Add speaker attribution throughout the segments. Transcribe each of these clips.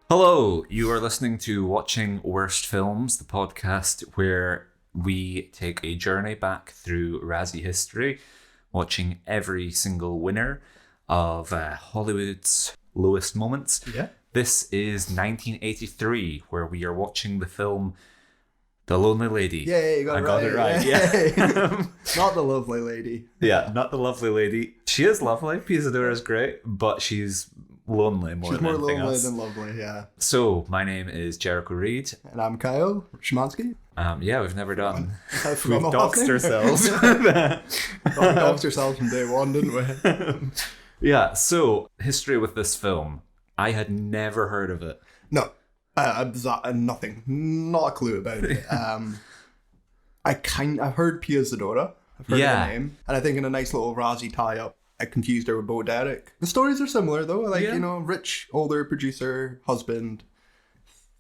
Speaker 1: Hello, you are listening to Watching Worst Films, the podcast where we take a journey back through Razzie history, watching every single winner of Hollywood's lowest moments.
Speaker 2: Yeah.
Speaker 1: This is 1983, where we are watching the film The Lonely Lady.
Speaker 2: Yeah, you got
Speaker 1: it right. Yeah.
Speaker 2: Not the lovely lady.
Speaker 1: Yeah, not the lovely lady. She is lovely. Pisadora is great, but she's lonely more
Speaker 2: She's
Speaker 1: than
Speaker 2: more
Speaker 1: anything
Speaker 2: lonely
Speaker 1: else.
Speaker 2: than lovely, yeah.
Speaker 1: So, my name is Jericho Reed.
Speaker 2: And I'm Kyle Szymanski.
Speaker 1: Yeah, we've never done.
Speaker 2: I
Speaker 1: We've
Speaker 2: forgot my last
Speaker 1: doxed
Speaker 2: name.
Speaker 1: ourselves.
Speaker 2: We doxed ourselves from day one, didn't we?
Speaker 1: Yeah, so history with this film. I had never heard of it.
Speaker 2: No, nothing. Not a clue about it. I've heard Pisadora. I've heard
Speaker 1: Yeah.
Speaker 2: the name. And I think in a nice little Razzie tie-up, I confused her with Bo Derek. The stories are similar though. Like, rich, older producer, husband,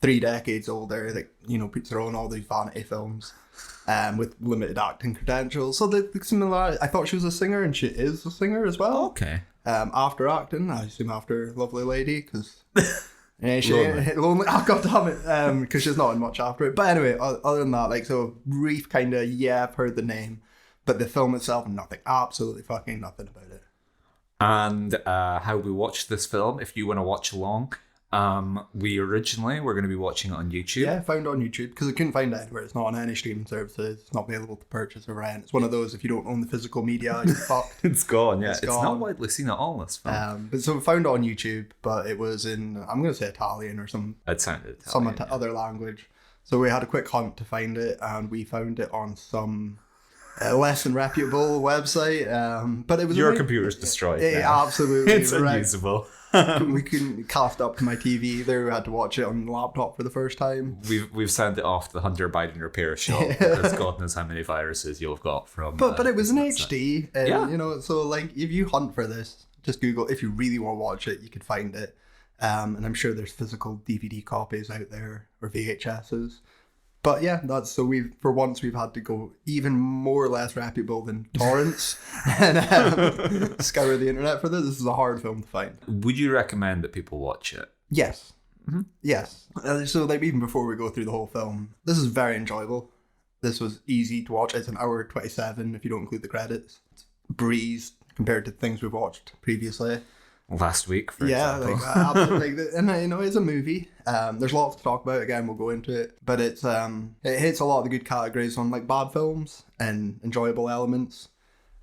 Speaker 2: 3 decades older, that, puts her on all these vanity films with limited acting credentials. So the similarity, I thought she was a singer, and she is a singer as well.
Speaker 1: Okay.
Speaker 2: After acting, I assume after Lovely Lady, because she lonely. Oh, God damn it. Because she's not in much after it. But anyway, other than that, so brief kind of, I've heard the name. But the film itself, nothing. Absolutely fucking nothing about it.
Speaker 1: And how we watched this film, if you want to watch along, we originally were going to be watching it on YouTube.
Speaker 2: Yeah, found it on YouTube because I couldn't find it anywhere. It's not on any streaming services. It's not available to purchase or rent. It's one of those, if you don't own the physical media, you're fucked.
Speaker 1: It's gone, yeah. It's
Speaker 2: gone.
Speaker 1: not widely seen at all, this film.
Speaker 2: But so we found it on YouTube, but it was in, I'm going to say Italian or some
Speaker 1: It sounded Italian,
Speaker 2: other language. So we had a quick hunt to find it, and we found it on some less than reputable website. But it was
Speaker 1: Your computer's destroyed now.
Speaker 2: Absolutely.
Speaker 1: It's unusable.
Speaker 2: We couldn't cast up to my TV either. We had to watch it on the laptop for the first time.
Speaker 1: We've sent it off to the Hunter Biden repair shop because God knows how many viruses you'll have got from.
Speaker 2: But it was in HD, and
Speaker 1: Yeah.
Speaker 2: so like if you hunt for this, just Google. If you really want to watch it, you could find it. And I'm sure there's physical DVD copies out there or VHSs. But yeah, we've had to go even more or less reputable than torrents and scour the internet for this. This is a hard film to find.
Speaker 1: Would you recommend that people watch it?
Speaker 2: Yes. Mm-hmm. Yes. So like even before we go through the whole film, this is very enjoyable. This was easy to watch. It's an hour 27 if you don't include the credits. It's a breeze compared to things we've watched previously.
Speaker 1: Last week, for example.
Speaker 2: Like absolutely. And it's a movie. There's lots to talk about. Again, we'll go into it. But it hits a lot of the good categories on like bad films and enjoyable elements.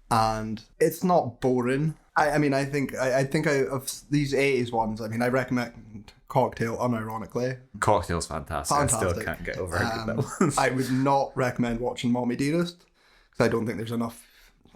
Speaker 2: And it's not boring. I think of these 80s ones, I recommend Cocktail unironically.
Speaker 1: Cocktail's fantastic. I still can't get over how good that was.
Speaker 2: I would not recommend watching Mommy Dearest because I don't think there's enough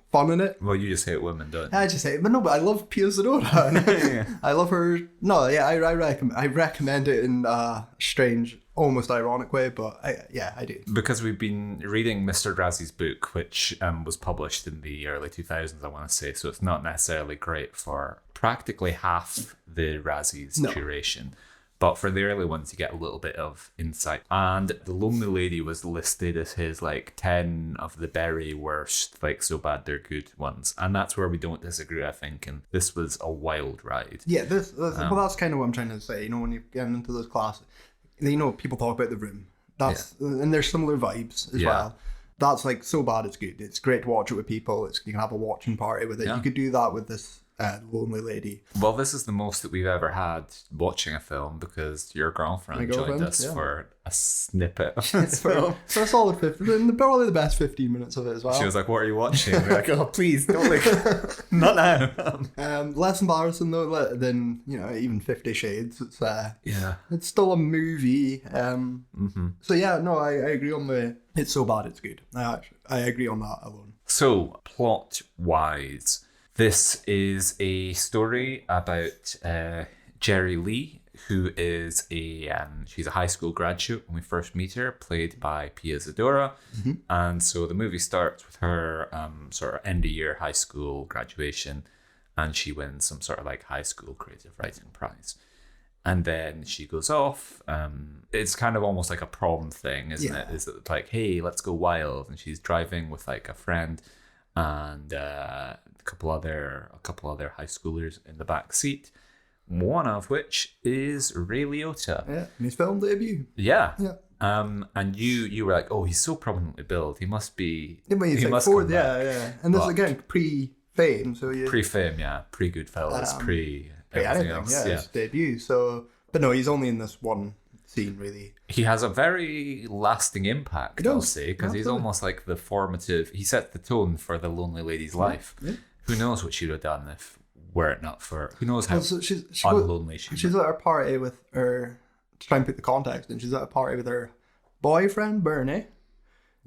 Speaker 2: fun in it.
Speaker 1: Well, you just hate women, don't you?
Speaker 2: I just hate it. But I love Pisadora. I love her. No, yeah, I recommend it in a strange, almost ironic way, but I do.
Speaker 1: Because we've been reading Mr Razzie's book, which was published in the early 2000s, I want to say, so it's not necessarily great for practically half the Razzies curation. But for the early ones, you get a little bit of insight. And The Lonely Lady was listed as his 10 of the very worst, so bad they're good ones. And that's where we don't disagree, I think. And this was a wild ride.
Speaker 2: Yeah, that's kind of what I'm trying to say. When you get into those classes, people talk about The Room. And there's similar vibes as well. That's so bad it's good. It's great to watch it with people. You can have a watching party with it. Yeah. You could do that with this Lonely Lady.
Speaker 1: Well, this is the most that we've ever had watching a film because your girlfriend joined us for a snippet of this film.
Speaker 2: For a solid 15, probably the best 15 minutes of it as well.
Speaker 1: She was like, "What are you watching?" We're like, "Oh, please don't not now."
Speaker 2: Less embarrassing though than even 50 Shades. It's it's still a movie. So yeah, no, I agree on it's so bad it's good. I agree on that alone.
Speaker 1: So plot wise, this is a story about Jerry Lee, who is she's a high school graduate when we first meet her, played by Pia Zadora. Mm-hmm. And so the movie starts with her sort of end of year high school graduation, and she wins some sort of high school creative writing prize. And then she goes off. It's kind of almost like a prom thing, isn't it? Is it hey, let's go wild? And she's driving with a friend and a couple other high schoolers in the back seat. one of which is Ray Liotta.
Speaker 2: Yeah, and his film debut.
Speaker 1: Yeah.
Speaker 2: Yeah.
Speaker 1: And you were like, oh, he's so prominently billed. He must be.
Speaker 2: Yeah, but he's
Speaker 1: he
Speaker 2: like
Speaker 1: must
Speaker 2: fourth,
Speaker 1: come
Speaker 2: yeah,
Speaker 1: back.
Speaker 2: yeah. And this is again pre-fame, so yeah.
Speaker 1: Pre-fame, yeah. Pre-Goodfellas, pre everything
Speaker 2: Anything,
Speaker 1: else.
Speaker 2: yeah,
Speaker 1: Yeah.
Speaker 2: his debut. So, but no, he's only in this one scene, really.
Speaker 1: He has a very lasting impact,
Speaker 2: He
Speaker 1: I'll
Speaker 2: does,
Speaker 1: say, because he's
Speaker 2: absolutely.
Speaker 1: almost like the formative. He set the tone for the lonely lady's life.
Speaker 2: Yeah.
Speaker 1: Who knows what she would have done if were it not for? Who knows how
Speaker 2: Well, so she
Speaker 1: unlonely she
Speaker 2: she's
Speaker 1: was.
Speaker 2: at a party with her, to try and put the context in, she's at a party with her boyfriend, Bernie,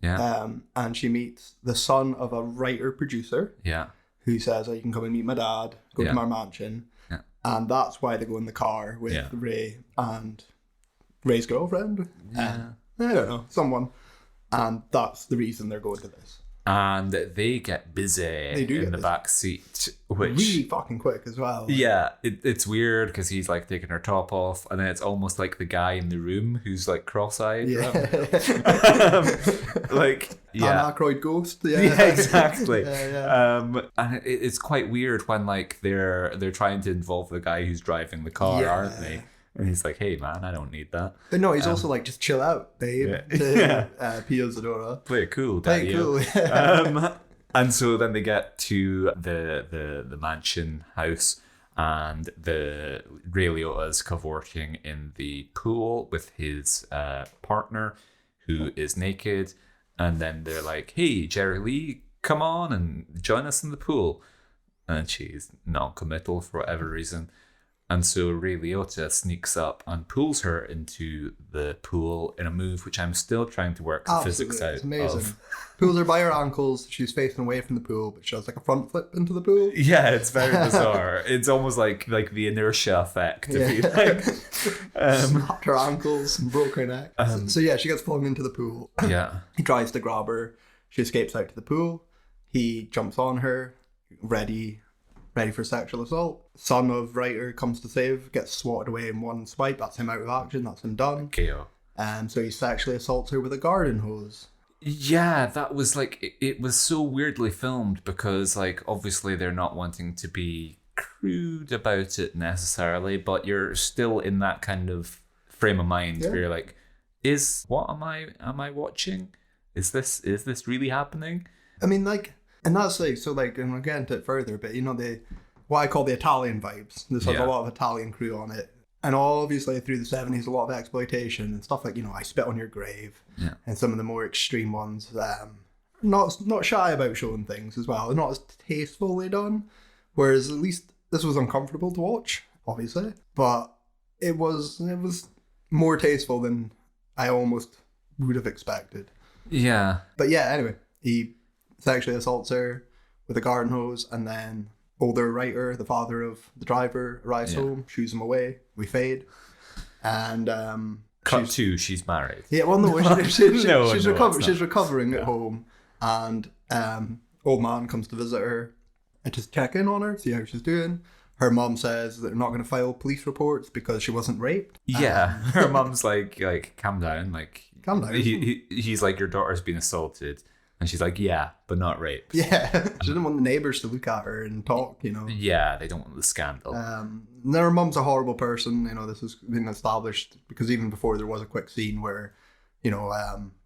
Speaker 1: Yeah,
Speaker 2: and she meets the son of a writer-producer
Speaker 1: yeah,
Speaker 2: who says, oh, you can come and meet my dad, go
Speaker 1: Yeah.
Speaker 2: to my mansion.
Speaker 1: Yeah.
Speaker 2: And that's why they go in the car with
Speaker 1: Yeah.
Speaker 2: Ray and Ray's girlfriend.
Speaker 1: Yeah.
Speaker 2: I don't know, someone. And that's the reason they're going to this.
Speaker 1: and they get busy
Speaker 2: They do
Speaker 1: in
Speaker 2: get
Speaker 1: the
Speaker 2: busy.
Speaker 1: back seat, which
Speaker 2: Really fucking quick as well.
Speaker 1: yeah, it's weird because he's like taking her top off, and then it's almost like the guy in the room who's like cross-eyed.
Speaker 2: Yeah.
Speaker 1: Like yeah.
Speaker 2: An Aykroyd ghost. Yeah,
Speaker 1: Yeah, exactly.
Speaker 2: Yeah.
Speaker 1: And it's quite weird when like they're trying to involve the guy who's driving the car,
Speaker 2: Yeah.
Speaker 1: aren't they? And he's like, "Hey, man, I don't need that.
Speaker 2: But no, he's also like, just chill out, babe.
Speaker 1: Yeah.
Speaker 2: To Pio Zadora.
Speaker 1: Play it cool,
Speaker 2: Play
Speaker 1: daddy."
Speaker 2: it cool.
Speaker 1: And so then they get to the mansion house, and the Ray Liotta's cavorting in the pool with his partner, who is naked. And then they're like, "Hey, Jerry Lee, come on and join us in the pool." And she's non-committal for whatever reason. And so Ray Liotta sneaks up and pulls her into the pool in a move which I'm still trying to work the physics out
Speaker 2: It's amazing.
Speaker 1: of.
Speaker 2: Pulls her by her ankles. She's facing away from the pool, but she does like a front flip into the pool.
Speaker 1: Yeah, it's very bizarre. It's almost like the inertia effect. If you like.
Speaker 2: Snapped her ankles and broke her neck. So yeah, she gets flung into the pool.
Speaker 1: Yeah.
Speaker 2: He tries to grab her. She escapes out to the pool. He jumps on her, ready for sexual assault. Son of writer comes to save, gets swatted away in one swipe. That's him out of action. That's him done.
Speaker 1: KO.
Speaker 2: So he sexually assaults her with a garden hose.
Speaker 1: Yeah, that was like, it was so weirdly filmed because like obviously they're not wanting to be crude about it necessarily, but you're still in that kind of frame of mind where you're like, am I watching? Is this really happening?
Speaker 2: I mean, like, and that's like, so like, and we'll get into it further, but you know, what I call the Italian vibes. This has a lot of Italian crew on it. And obviously through the 70s, a lot of exploitation and stuff like, you know, I Spit on Your Grave.
Speaker 1: Yeah.
Speaker 2: And some of the more extreme ones, not shy about showing things as well. They're not as tastefully done. Whereas at least this was uncomfortable to watch, obviously. But it was more tasteful than I almost would have expected.
Speaker 1: Yeah.
Speaker 2: But yeah, anyway, he sexually assaults her with a garden hose, and then older writer, the father of the driver, arrives home, shoos him away. We fade. And
Speaker 1: Cut to, she's married.
Speaker 2: yeah, well, no, she's
Speaker 1: it's
Speaker 2: recovering at home, and old man comes to visit her and just check in on her, see how she's doing. Her mum says that they're not going to file police reports because she wasn't raped.
Speaker 1: Yeah, her mum's like, calm down. Like,
Speaker 2: Calm down.
Speaker 1: He's like, your daughter's been assaulted, and she's like, yeah, but not raped.
Speaker 2: Yeah, she didn't want the neighbours to look at her and talk, you know.
Speaker 1: Yeah, they don't want the scandal.
Speaker 2: Her mum's a horrible person, you know. This has been established because even before there was a quick scene where, you know,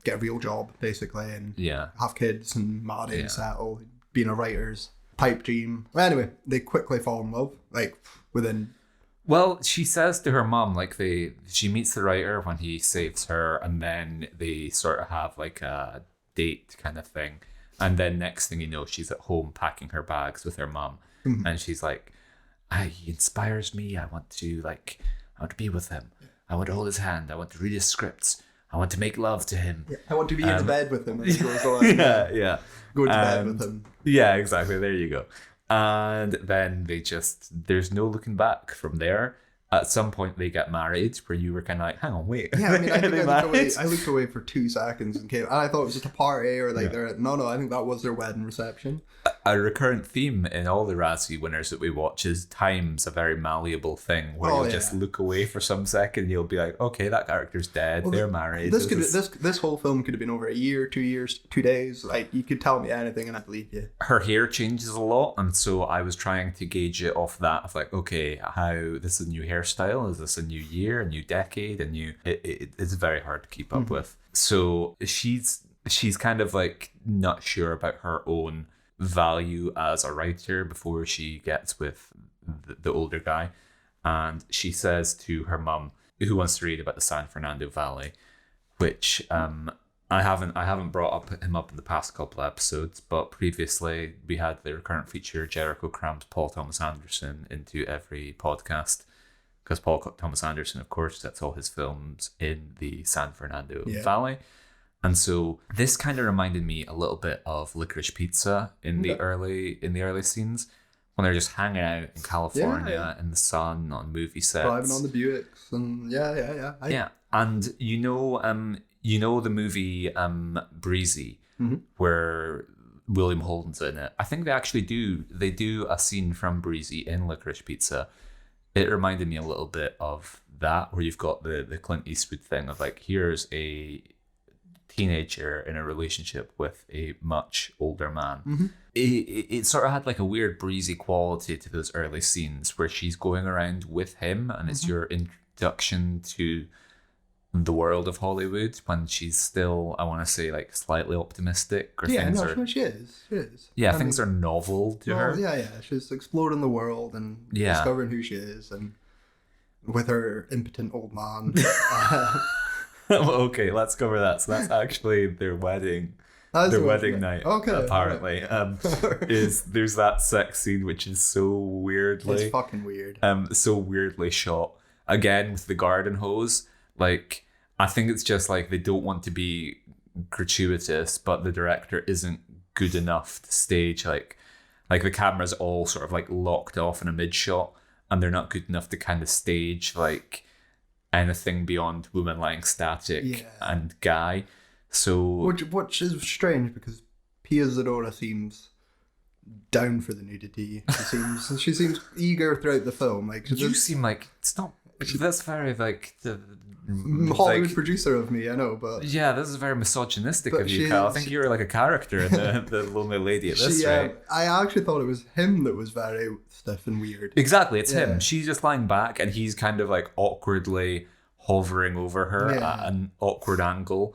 Speaker 2: get a real job basically and have kids and marry and settle, being a writer's pipe dream. Anyway, they quickly fall in love, like within.
Speaker 1: Well, she says to her mum, like she meets the writer when he saves her, and then they sort of have like a date kind of thing, and then next thing you know, she's at home packing her bags with her mum, and she's like, he inspires me. I want to be with him. I want to hold his hand. I want to read his scripts. I want to make love to him.
Speaker 2: Yeah, I want to be in the bed with him.
Speaker 1: Yeah.
Speaker 2: Go to bed with him.
Speaker 1: Yeah, exactly. There you go. And then there's no looking back from there. At some point they get married, where you were kind of like, hang on, wait.
Speaker 2: Yeah, I mean, I looked away for 2 seconds and I thought it was just a party or like I think that was their wedding reception.
Speaker 1: a recurrent theme in all the Razzie winners that we watch is time's a very malleable thing where you'll just look away for some second. You'll be like, okay, that character's dead. They're married.
Speaker 2: This whole film could have been over a year, 2 years, 2 days. Like, you could tell me anything and I believe you.
Speaker 1: Her hair changes a lot, and so I was trying to gauge it off that of like, okay, how this is a new hairstyle? Is this a new year, a new decade, a new? It's very hard to keep up with. So she's kind of like not sure about her own value as a writer before she gets with the older guy, and she says to her mum, who wants to read about the San Fernando Valley, which I haven't brought him up in the past couple of episodes, but previously we had the recurrent feature Jericho crams Paul Thomas Anderson into every podcast, because Paul Thomas Anderson, of course, sets all his films in the San Fernando Valley. And so this kind of reminded me a little bit of Licorice Pizza in the early scenes, when they're just hanging out in California in the sun on movie sets,
Speaker 2: driving on the Buicks, and yeah.
Speaker 1: And you know the movie Breezy, where William Holden's in it. I think they do a scene from Breezy in Licorice Pizza. It reminded me a little bit of that, where you've got the Clint Eastwood thing of like, here's a teenager in a relationship with a much older man. It sort of had like a weird breezy quality to those early scenes where she's going around with him, and it's your introduction to the world of Hollywood when she's still, I want to say, like slightly optimistic. Or
Speaker 2: She is.
Speaker 1: Yeah, things are novel to her.
Speaker 2: Yeah. She's exploring the world and discovering who she is, and with her impotent old man.
Speaker 1: Okay, let's cover that. So that's actually their wedding. Wedding night. Okay. Apparently, there's that sex scene which is so weirdly.
Speaker 2: It's fucking weird.
Speaker 1: So weirdly shot. Again with the garden hose. Like, I think it's just like they don't want to be gratuitous, but the director isn't good enough to stage like the camera's all sort of like locked off in a mid shot, and they're not good enough to kind of stage like anything beyond woman lying static and guy. So
Speaker 2: which is strange, because Pia Zadora seems down for the nudity. She seems eager throughout the film. Like,
Speaker 1: you seem like it's not. That's very like the
Speaker 2: Hollywood producer of me, I know, but
Speaker 1: yeah, this is very misogynistic of you, Kyle. I think you're like a character in the Lonely Lady at this, right?
Speaker 2: I actually thought it was him that was very stiff and weird.
Speaker 1: Exactly, it's him. She's just lying back, and he's kind of like awkwardly hovering over her at an awkward angle,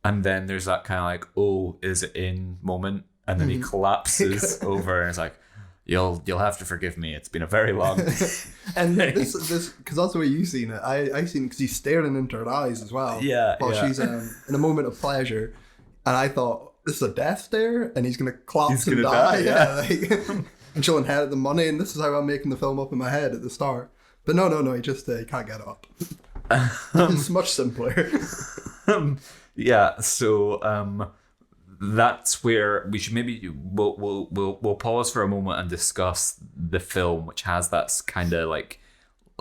Speaker 1: and then there's that kind of like, oh, is it in moment, and then he collapses over, and it's like, You'll have to forgive me. It's been a very long
Speaker 2: and this because that's the way you seen it. I seen it because he's staring into her eyes as well. While she's in a moment of pleasure, and I thought, this is a death stare, and he's gonna collapse and die. And she'll inherit the money, and this is how I'm making the film up in my head at the start. But no, he just he can't get up. It's much simpler.
Speaker 1: So that's where we should we'll pause for a moment and discuss the film, which has that kind of like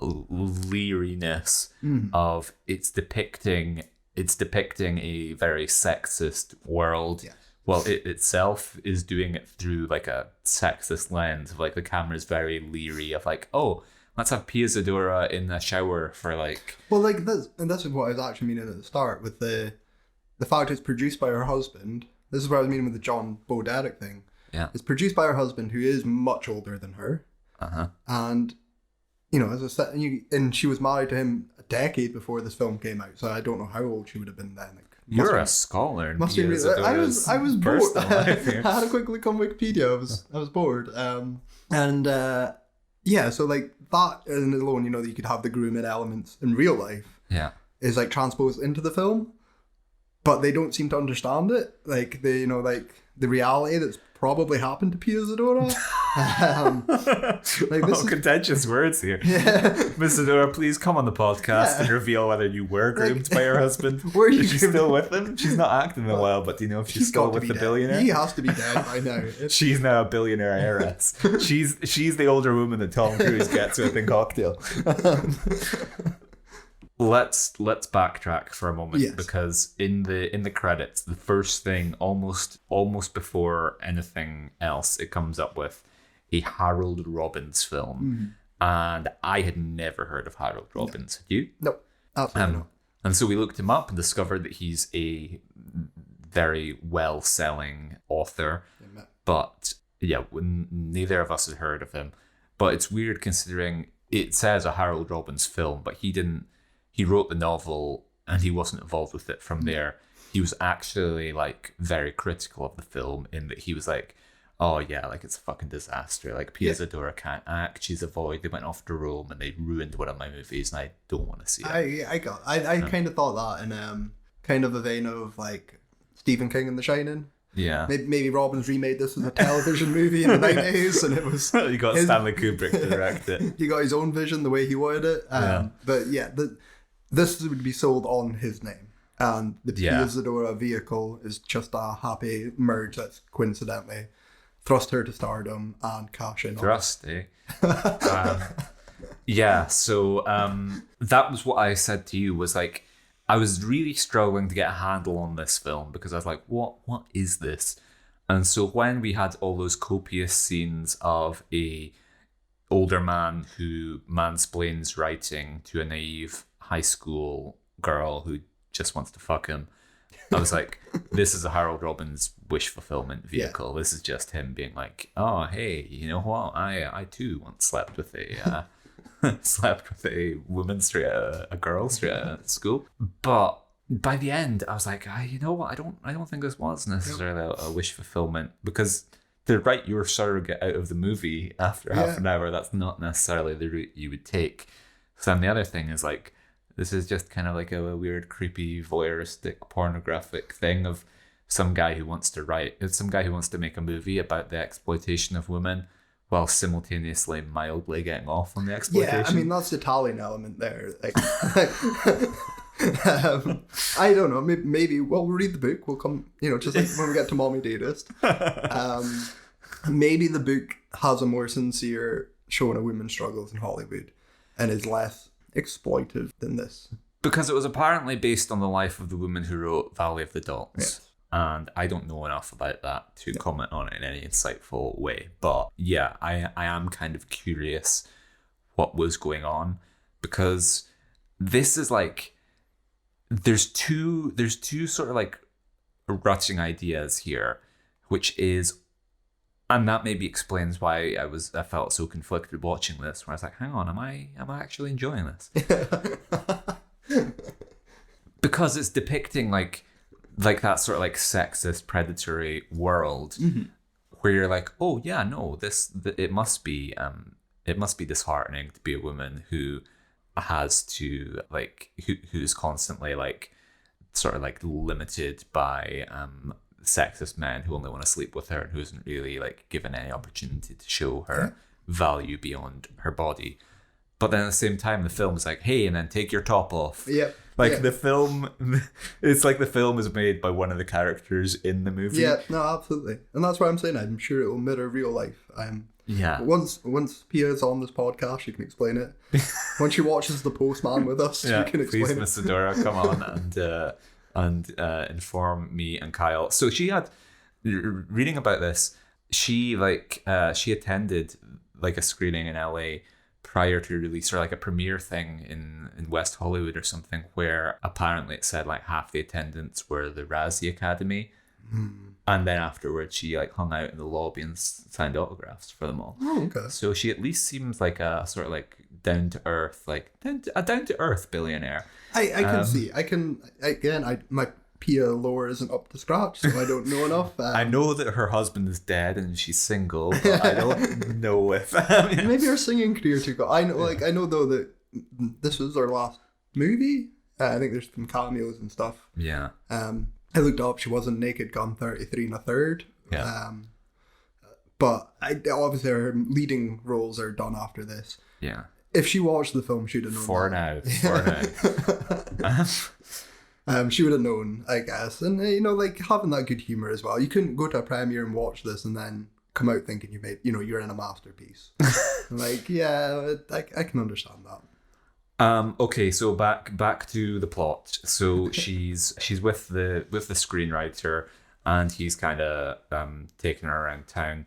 Speaker 1: leeriness of it's depicting a very sexist world. Well, it itself is doing it through like a sexist lens of like the camera's very leery of like, oh, let's have Pia Zadora in the shower for like.
Speaker 2: Well, like this, and this is what I was actually meaning at the start with the fact it's produced by her husband. This is what I was meaning with the John Boderick thing.
Speaker 1: Yeah.
Speaker 2: It's produced by her husband, who is much older than her. And, you know, as I said, and she was married to him a decade before this film came out, so I don't know how old she would have been then. Like,
Speaker 1: you're a scholar.
Speaker 2: Must be really, I was bored. I had a quick look on Wikipedia. I was bored. So like that and alone, you know, that you could have the grooming elements in real life. Is like transposed into the film. But they don't seem to understand it. Like, they, you know, like the reality that's probably happened to Pia Zadora.
Speaker 1: Like this contentious words here. Miss Zadora, please come on the podcast and reveal whether you were groomed by your husband. Is she still with him? She's not acting in a while, but do you know if she's still with the billionaire?
Speaker 2: He has to be dead by now.
Speaker 1: She's now a billionaire heiress. She's the older woman that Tom Cruise gets with in Cocktail. let's backtrack for a moment.
Speaker 2: Yes.
Speaker 1: Because in the credits, the first thing, almost before anything else, it comes up with a Harold Robbins film. And I had never heard of Harold Robbins. Had you?
Speaker 2: No, absolutely not.
Speaker 1: And so we looked him up and discovered that he's a very well-selling author. But yeah, neither of us had heard of him. But it's weird considering it says a Harold Robbins film, but he wrote the novel and he wasn't involved with it from there. He was actually like very critical of the film in that he was like, oh yeah, like it's a fucking disaster. Like Pia Zadora can't act, she's a void. They went off to Rome and they ruined one of my movies and I don't want to see it.
Speaker 2: I kind of thought that in kind of a vein of like Stephen King and The Shining.
Speaker 1: Yeah.
Speaker 2: Maybe Robbins remade this as a television movie in the 90s and it was...
Speaker 1: You got Stanley Kubrick to direct it.
Speaker 2: He got his own vision the way he wanted it. But yeah, this would be sold on his name. And the Pia Zadora vehicle is just a happy merge that's coincidentally thrust her to stardom and cash in.
Speaker 1: Thrust, eh? Yeah, so that was what I said to you, was like, I was really struggling to get a handle on this film because I was like, what is this? And so when we had all those copious scenes of a older man who mansplains writing to a naive high school girl who just wants to fuck him, I was like, this is a Harold Robbins wish fulfillment vehicle. Yeah. This is just him being like, oh, hey, you know what? I too once slept with a woman straight out, a girl straight out of school. But by the end, I was like, you know what? I don't think this was necessarily a wish fulfillment, because to write your surrogate out of the movie after half an hour, that's not necessarily the route you would take. So then the other thing is like, this is just kind of like a weird, creepy, voyeuristic, pornographic thing of some guy who wants to make a movie about the exploitation of women while simultaneously mildly getting off on the exploitation.
Speaker 2: Yeah, I mean, that's the Italian element there. Like, I don't know, maybe we'll read the book. We'll come, just like when we get to Mommy Datist. Maybe the book has a more sincere showing of women's struggles in Hollywood and is less exploitive than this.
Speaker 1: Because it was apparently based on the life of the woman who wrote Valley of the Dolls.
Speaker 2: Yes.
Speaker 1: And I don't know enough about that to comment on it in any insightful way. But yeah, I am kind of curious what was going on, because this is like, there's two sort of like rutting ideas here, which is, and that maybe explains why I felt so conflicted watching this, where I was like, hang on, am I actually enjoying this? Because it's depicting like that sort of like sexist, predatory world, where you're like, oh yeah, no, it must be disheartening to be a woman who has to like who's constantly like sort of like limited by sexist men who only want to sleep with her and who isn't really like given any opportunity to show her value beyond her body. But then at the same time, the film is like, hey, and then take your top off.
Speaker 2: Yep.
Speaker 1: Like the film, it's like the film is made by one of the characters in the movie.
Speaker 2: Yeah, no, absolutely. And that's why I'm saying I'm sure it will mirror real life. Once Pia's on this podcast, she can explain it. Once she watches The Postman with us, she can explain it.
Speaker 1: Please, Miss Adora, come on and inform me and Kyle. So she had, reading about this, she attended like a screening in LA prior to release, or like a premiere thing in West Hollywood or something, where apparently it said like half the attendants were the Razzie Academy. And then afterwards she like hung out in the lobby and signed autographs for them all.
Speaker 2: Oh, okay.
Speaker 1: So she at least seems like a sort of like down to earth billionaire.
Speaker 2: I can see. My Pia lore isn't up to scratch, so I don't know enough.
Speaker 1: I know that her husband is dead and she's single, but I don't know if
Speaker 2: maybe her singing career too. I know though that this was her last movie. I think there's some cameos and stuff.
Speaker 1: Yeah.
Speaker 2: I looked up. She was in Naked Gun 33 1/3.
Speaker 1: Yeah.
Speaker 2: But obviously her leading roles are done after this.
Speaker 1: Yeah.
Speaker 2: If she watched the film, she'd have known.
Speaker 1: For now.
Speaker 2: She would have known, I guess. And, like having that good humor as well. You couldn't go to a premiere and watch this and then come out thinking you're in a masterpiece. Like, yeah, I can understand that.
Speaker 1: Okay, so back to the plot. So she's with the screenwriter, and he's kind of taking her around town,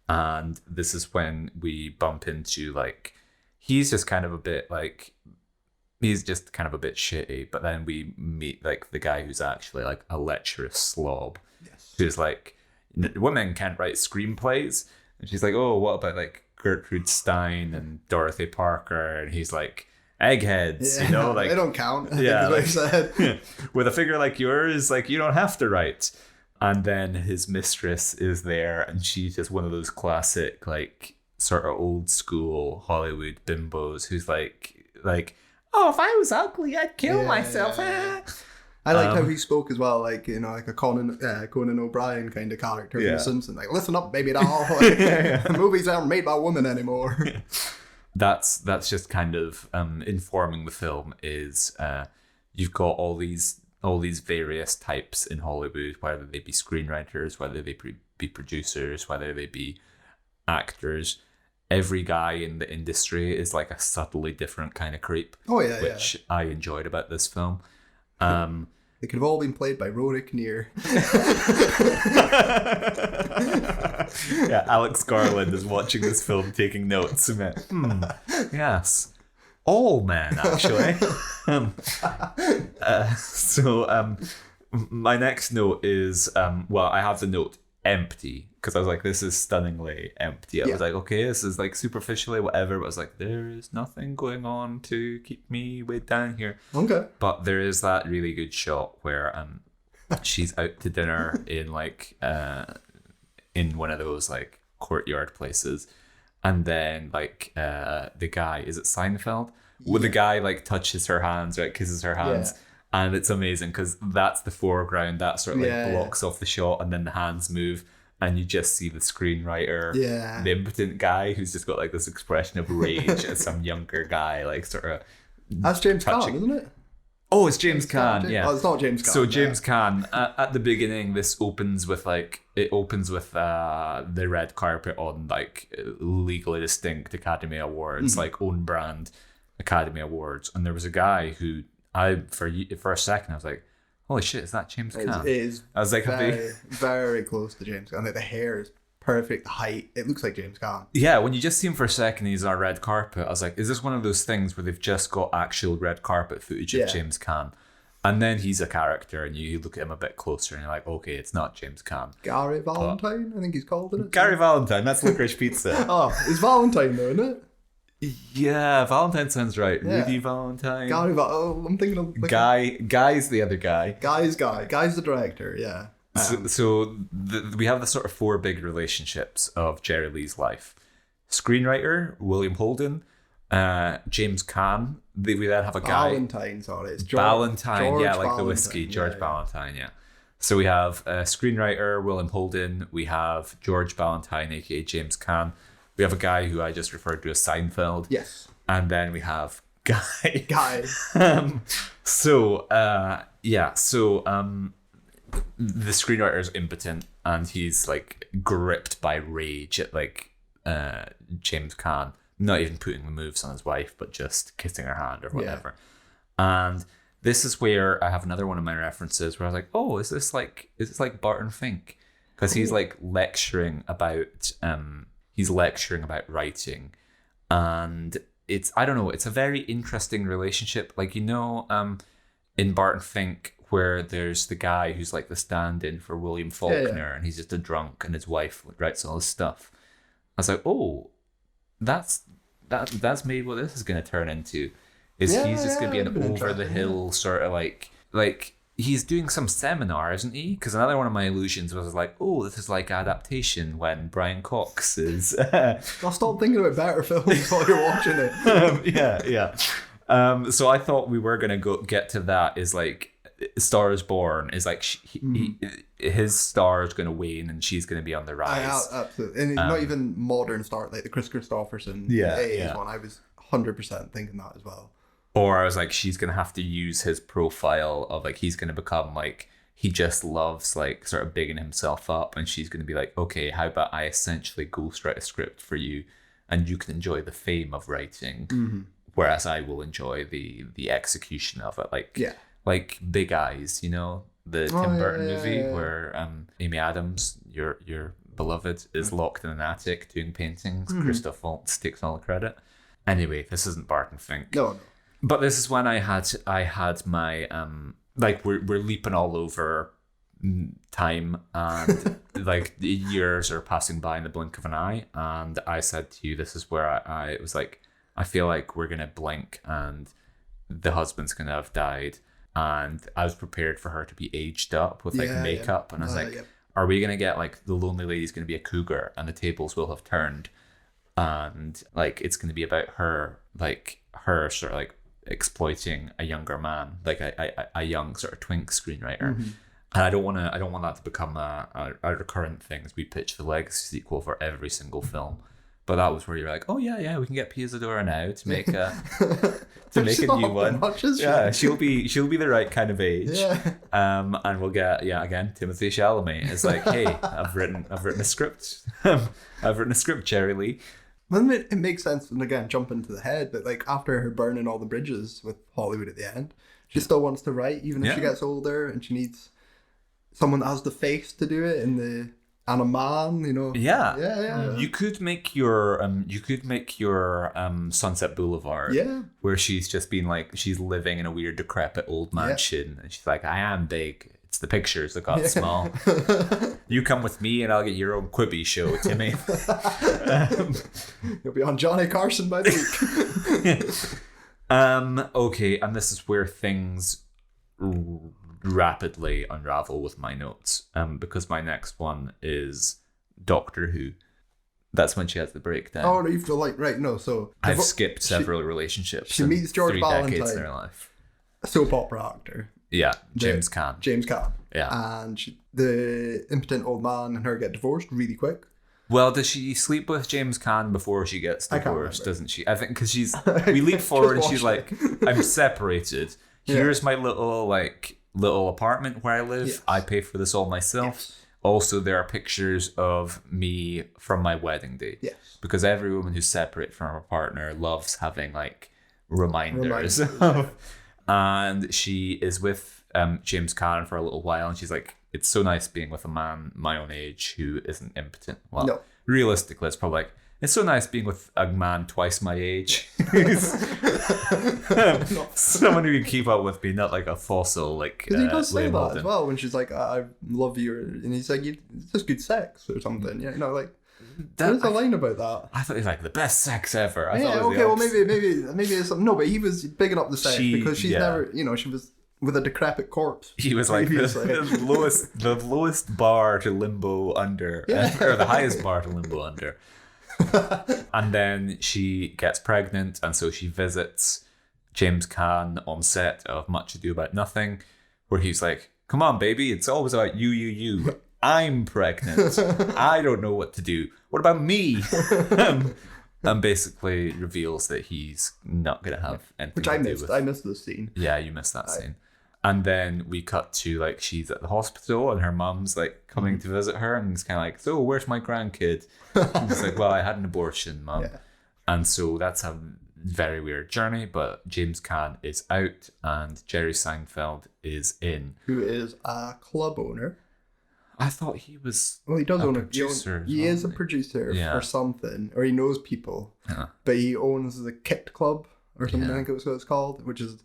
Speaker 1: and this is when we bump into like he's just kind of a bit like he's just kind of a bit shitty, but then we meet like the guy who's actually like a lecherous slob,
Speaker 2: Yes.
Speaker 1: who's like women can't write screenplays, and she's like, oh, what about like Gertrude Stein and Dorothy Parker, and he's like, eggheads, you know, like
Speaker 2: they don't count.
Speaker 1: yeah,
Speaker 2: I think is what he said.
Speaker 1: with a figure like yours, like you don't have to write. And then his mistress is there, and she's just one of those classic, like sort of old school Hollywood bimbos who's like, oh, if I was ugly, I'd kill myself.
Speaker 2: Yeah. I liked how he spoke as well, like, you know, like a Conan O'Brien kind of character from The Simpsons. Like, listen up, baby doll. Like, movies aren't made by women anymore.
Speaker 1: That's just kind of informing the film is you've got all these various types in Hollywood, whether they be screenwriters, whether they be producers, whether they be actors. Every guy in the industry is like a subtly different kind of creep.
Speaker 2: Oh yeah,
Speaker 1: which I enjoyed about this film.
Speaker 2: They could have all been played by Rory Kinnear.
Speaker 1: Yeah, Alex Garland is watching this film, taking notes. And yes, all men actually. My next note is I have the note empty, because I was like, this is stunningly empty. I was like, okay, this is like superficially whatever, but I was like, there is nothing going on to keep me weighed down here.
Speaker 2: Okay.
Speaker 1: But there is that really good shot where she's out to dinner in like in one of those like courtyard places, and then like the guy, is it Seinfeld? Well, the guy like touches her hands, right, kisses her hands. Yeah. And it's amazing because that's the foreground that sort of like blocks off the shot, and then the hands move, and you just see the screenwriter, the impotent guy who's just got like this expression of rage at some younger guy, like sort of.
Speaker 2: That's James Caan, isn't it?
Speaker 1: Oh, it's James Caan. Yeah.
Speaker 2: Oh, it's not James Caan.
Speaker 1: So James Caan at the beginning, this opens with like the red carpet on like legally distinct Academy Awards, like own brand Academy Awards, and there was a guy who. For a second I was like, holy shit, is that James Caan?
Speaker 2: It is.
Speaker 1: I was like,
Speaker 2: very close to James Caan. Like the hair is perfect, the height. It looks like James Caan.
Speaker 1: Yeah, when you just see him for a second, he's on a red carpet. I was like, is this one of those things where they've just got actual red carpet footage of James Caan? And then he's a character, and you look at him a bit closer, and you're like, okay, it's not James Caan.
Speaker 2: Gary Valentine, I think he's called it.
Speaker 1: Gary Valentine, that's Licorice Pizza.
Speaker 2: Oh, it's Valentine though, isn't it?
Speaker 1: Yeah, Valentine sounds right. Yeah. Rudy Valentine.
Speaker 2: Gary I'm thinking of like
Speaker 1: Guy's the other guy.
Speaker 2: Guy's the director. Yeah.
Speaker 1: We have the sort of four big relationships of Jerry Lee's life: screenwriter William Holden, James Caan. We then have a guy.
Speaker 2: Valentine, sorry, it's
Speaker 1: Valentine.
Speaker 2: George
Speaker 1: yeah, like
Speaker 2: Valentine.
Speaker 1: The whiskey, George Valentine. Yeah. So we have screenwriter William Holden. We have George Valentine, aka James Caan. We have a guy who I just referred to as Seinfeld.
Speaker 2: Yes.
Speaker 1: And then we have Guy.
Speaker 2: Guy.
Speaker 1: The screenwriter is impotent, and he's like gripped by rage at like James Caan, not even putting the moves on his wife, but just kissing her hand or whatever. Yeah. And this is where I have another one of my references where I was like, oh, is this like Barton Fink? Because he's like lecturing about writing, and it's a very interesting relationship. Like, you know, in Barton Fink, where there's the guy who's like the stand-in for William Faulkner, and he's just a drunk, and his wife writes all his stuff. I was like, oh, that's maybe what this is going to turn into. He's just going to be an over the hill sort of like. He's doing some seminar, isn't he? Because another one of my illusions was like, oh, this is like adaptation when Brian Cox is...
Speaker 2: I'll stop thinking about better films while you're watching it.
Speaker 1: Yeah. So I thought we were going to get to that, is like, Star is Born is like, his star is going to wane and she's going to be on the rise.
Speaker 2: Absolutely. And not even modern Star, like the Chris Christopherson 80s one. I was 100% thinking that as well.
Speaker 1: Or I was like, she's going to have to use his profile of like, he's going to become like, he just loves like sort of bigging himself up. And she's going to be like, okay, how about I essentially ghostwrite a script for you and you can enjoy the fame of writing whereas I will enjoy the execution of it, like Big Eyes, you know, the Tim Burton movie where Amy Adams, your beloved, is locked in an attic doing paintings. Christoph Waltz takes all the credit. Anyway, this isn't Barton Fink.
Speaker 2: No.
Speaker 1: But this is when I had my like we're leaping all over time, and like the years are passing by in the blink of an eye, and I said to you, this is where I was like, I feel like we're gonna blink and the husband's gonna have died, and I was prepared for her to be aged up with like makeup, and I was like, are we gonna get like the lonely lady's gonna be a cougar and the tables will have turned, and like it's gonna be about her sort of like exploiting a younger man, like a young sort of twink screenwriter. And I don't want that to become a recurrent thing as we pitch the legacy sequel for every single film. But that was where you're like, oh yeah, we can get Pia Zadora now to make a new one. She'll be the right kind of age. And we'll get again Timothée Chalamet. It's like, hey, I've written a script. I've written a script, Jerry Lee.
Speaker 2: Then it makes sense, and again, jump into the head, but like after her burning all the bridges with Hollywood at the end, she still wants to write, even if she gets older, and she needs someone that has the face to do it, and a man, you know. Yeah.
Speaker 1: You could make your Sunset Boulevard, where she's just been like, she's living in a weird decrepit old mansion, and she's like, I am big. It's the pictures that got small. You come with me and I'll get your own Quibi show, Timmy.
Speaker 2: You'll be on Johnny Carson by the
Speaker 1: week. Okay, and this is where things rapidly unravel with my notes. Because my next one is Doctor Who. That's when she has the breakdown.
Speaker 2: Oh, no, you feel like, right, no, so...
Speaker 1: I've skipped several relationships.
Speaker 2: She meets George
Speaker 1: 3
Speaker 2: Ballantyne,
Speaker 1: decades in her life.
Speaker 2: a soap opera actor.
Speaker 1: Yeah, James Caan.
Speaker 2: Yeah. And the impotent old man and her get divorced really quick.
Speaker 1: Well, does she sleep with James Caan before she gets divorced, doesn't she? I think because we leap forward and she's like, I'm separated. Here's my little apartment where I live. Yes. I pay for this all myself. Yes. Also, there are pictures of me from my wedding day. Yes. Because every woman who's separate from her partner loves having like reminders. And she is with James Caan for a little while, and she's like, it's so nice being with a man my own age who isn't impotent. Well, realistically, it's probably like, it's so nice being with a man twice my age. Someone who can keep up with me, not like a fossil. Like,
Speaker 2: because he does say that as well when she's like, I love you. And he's like, it's just good sex or something. Yeah, you know, like, there's a line about that.
Speaker 1: I thought he was like, the best sex ever.
Speaker 2: Maybe it's something. No, but he was bigging up the sex because she's never, you know, she was with a decrepit corpse.
Speaker 1: He was like the lowest bar to limbo under, or the highest bar to limbo under. And then she gets pregnant, and so she visits James Caan on set of Much Ado About Nothing, where he's like, come on, baby, it's always about you. I'm pregnant. I don't know what to do. What about me? And basically reveals that he's not going to have anything to do with.
Speaker 2: I missed this scene.
Speaker 1: Yeah, you missed that scene. And then we cut to like she's at the hospital and her mum's like coming to visit her, and it's kind of like, so where's my grandkid? And it's like, well, I had an abortion, mum. Yeah. And so that's a very weird journey. But James Caan is out, and Jerry Seinfeld is in,
Speaker 2: who is a club owner.
Speaker 1: I thought he was.
Speaker 2: Well, he does own a
Speaker 1: producer.
Speaker 2: He is a producer or something, or he knows people. Yeah. But he owns the Kit Club or something. I think it's what it's called, which is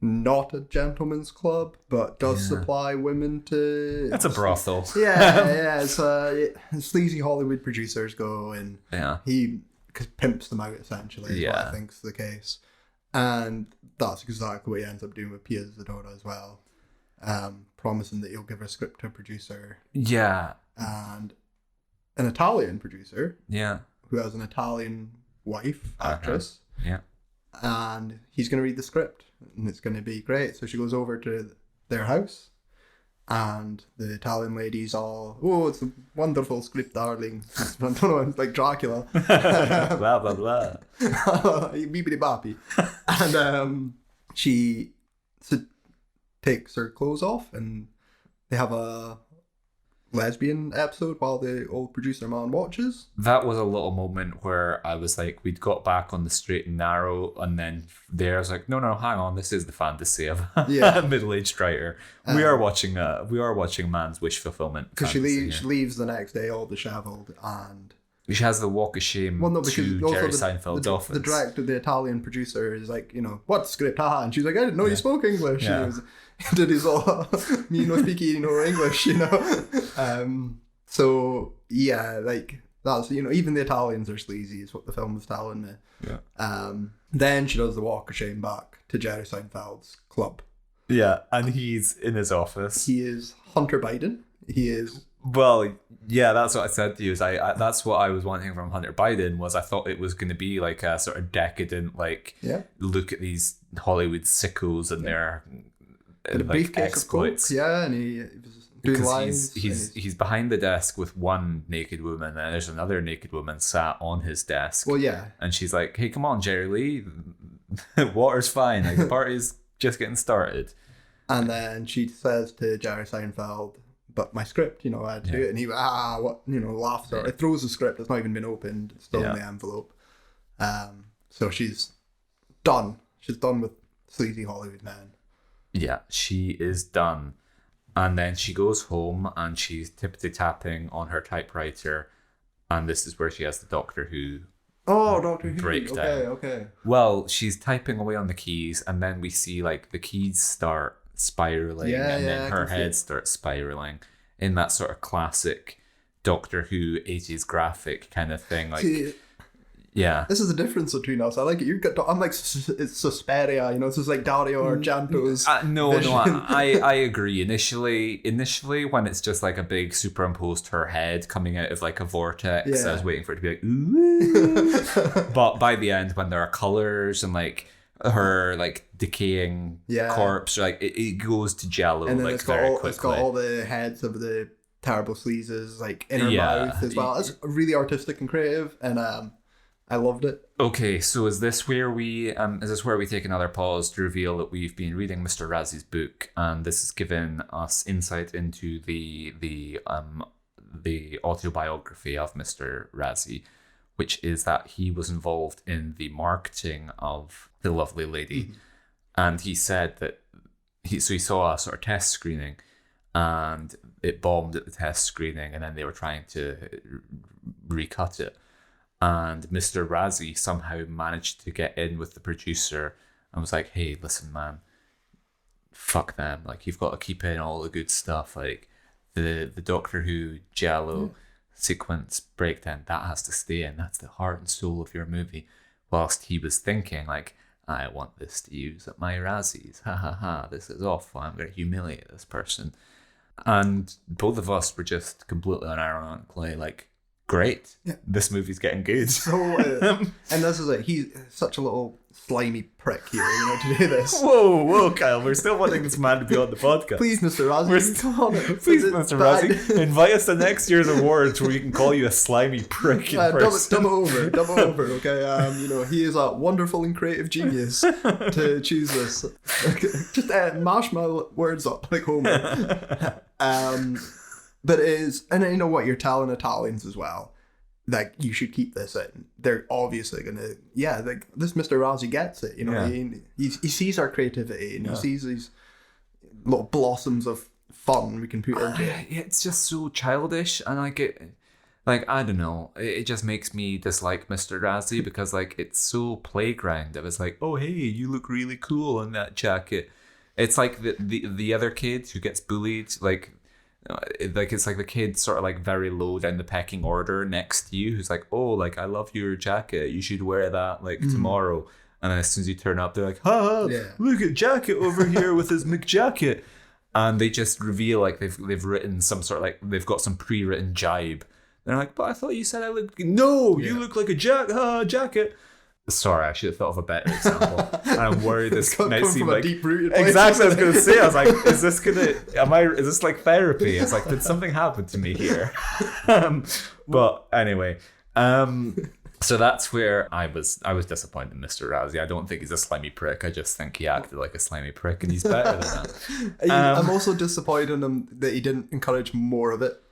Speaker 2: not a gentleman's club, but does supply women to.
Speaker 1: That's a brothel.
Speaker 2: Yeah. It's sleazy Hollywood producers go and he pimps them out essentially. Is what I think's the case, and that's exactly what he ends up doing with Pia Zadora as well. Promising that he'll give her a script to a producer. Yeah. And an Italian producer. Yeah. Who has an Italian wife, actress. Yeah. And he's going to read the script, and it's going to be great. So she goes over to their house, and the Italian lady's all, oh, it's a wonderful script, darling. I don't know, it's like Dracula. Blah, blah, blah. Beepity boppy. And she takes her clothes off, and they have a lesbian episode while the old producer man watches.
Speaker 1: That was a little moment where I was like, we'd got back on the straight and narrow, and then there I was like, no, hang on, this is the fantasy of a middle-aged writer. We are watching a man's wish fulfillment.
Speaker 2: Because she leaves the next day all dishevelled, and
Speaker 1: she has the walk of shame to Jerry Seinfeld's office.
Speaker 2: The director, the Italian producer, is like, what script? Haha. And she's like, I didn't know you spoke English.
Speaker 1: Yeah.
Speaker 2: He did his all, me no speaking, English, So, yeah, like, that's, even the Italians are sleazy, is what the film was telling me.
Speaker 1: Yeah.
Speaker 2: Then she does the walk of shame back to Jerry Seinfeld's club.
Speaker 1: Yeah, and he's in his office.
Speaker 2: He is Hunter Biden. He is...
Speaker 1: Well, yeah, that's what I said to you. That's what I was wanting from Hunter Biden. Was I thought it was going to be like a sort of decadent, like, look at these Hollywood sickos and their like exploits.
Speaker 2: And he was doing lines.
Speaker 1: He's behind the desk with one naked woman, and there's another naked woman sat on his desk.
Speaker 2: Well, yeah,
Speaker 1: and she's like, "Hey, come on, Jerry Lee, water's fine. Like the party's just getting started."
Speaker 2: And then she says to Jerry Seinfeld, "But my script, I had to do it." And he, what, laughs at her. It throws the script. It's not even been opened. It's still in the envelope. So she's done. She's done with sleazy Hollywood men. Yeah,
Speaker 1: she is done. And then she goes home and she's tippity-tapping on her typewriter. And this is where she has the Doctor Who breakdown.
Speaker 2: Okay.
Speaker 1: Well, she's typing away on the keys, and then we see like the keys start spiraling, and then her head starts spiraling in that sort of classic Doctor Who 80s graphic kind of thing. Like, this is the difference between us. I like it. I'm like, it's Suspiria, this is like Dario Argento's. I agree. Initially, when it's just like a big superimposed her head coming out of like a vortex, I was waiting for it to be like, ooh. But by the end, when there are colors and like her like decaying corpse, like it goes to jello, and then like very quickly. It's got all the heads of the terrible sleazes like in her mouth as well. It's really artistic and creative, and I loved it. Okay, so is this where we take another pause to reveal that we've been reading Mr. Razzie's book, and this has given us insight into the autobiography of Mr. Razzie, which is that he was involved in the marketing of The Lovely Lady. Mm-hmm. And he said that he saw a sort of test screening and it bombed at the test screening, and then they were trying to recut it. And Mr. Razzie somehow managed to get in with the producer and was like, hey, listen, man, fuck them. Like, you've got to keep in all the good stuff. Like, the Doctor Who Jello sequence breakdown, that has to stay in. That's the heart and soul of your movie. Whilst he was thinking, like, I want this to use at my Razzies. Ha ha ha, this is awful. I'm going to humiliate this person. And both of us were just completely unironically like, great. Yeah. This movie's getting good. So, and this is it. He's such a little slimy prick here, to do this. Whoa, Kyle. We're still wanting this man to be on the podcast. Please, Mr. Razzie. Please, Mr. Razzie. Invite us to next year's awards where we can call you a slimy prick in person. Double over, okay? He is a wonderful and creative genius to choose this. Just mash my words up like Homer. But it is, and you know what, you're telling Italians as well, like, you should keep this in. They're obviously gonna, like, this Mr. Razzie gets it, he sees our creativity, and he sees these little blossoms of fun we can put into it. It's just so childish, and I don't know, it just makes me dislike Mr. Razzie because, like, it's so playground. It was like, oh, hey, you look really cool in that jacket. It's like the other kid who gets bullied, it's like the kid sort of like very low down the pecking order next to you who's like, oh, like, I love your jacket, you should wear that like tomorrow. And then as soon as you turn up, they're like, look at Jacket over here with his McJacket. And they just reveal like they've written some sort of like, they've got some pre-written jibe. They're like, but I thought you said I looked, you look like a jacket. Sorry, I should have thought of a better example. And I'm worried this might seem like deep-rooted place. Exactly, I was going to say. I was like, is this like therapy? It's like, did something happen to me here? But anyway, so that's where I was disappointed in Mr. Razzie. I don't think he's a slimy prick. I just think he acted like a slimy prick, and he's better than that. I'm also disappointed in him that he didn't encourage more of it.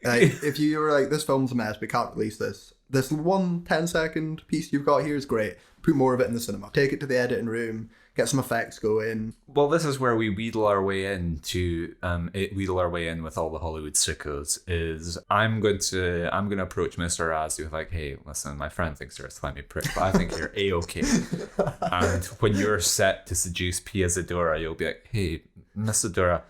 Speaker 2: Like, if you were like, this film's a mess, we can't release this. This 10-second piece you've got here is great. Put more of it in the cinema. Take it to the editing room. Get some effects going.
Speaker 1: Well, this is where we wheedle our way in with all the Hollywood sickos. Is I'm going to approach Mr. Razzie with like, hey, listen, my friend thinks you're a slimy prick, but I think you're a-okay. And when you're set to seduce Pia Zadora, you'll be like, hey, Miss Zadora,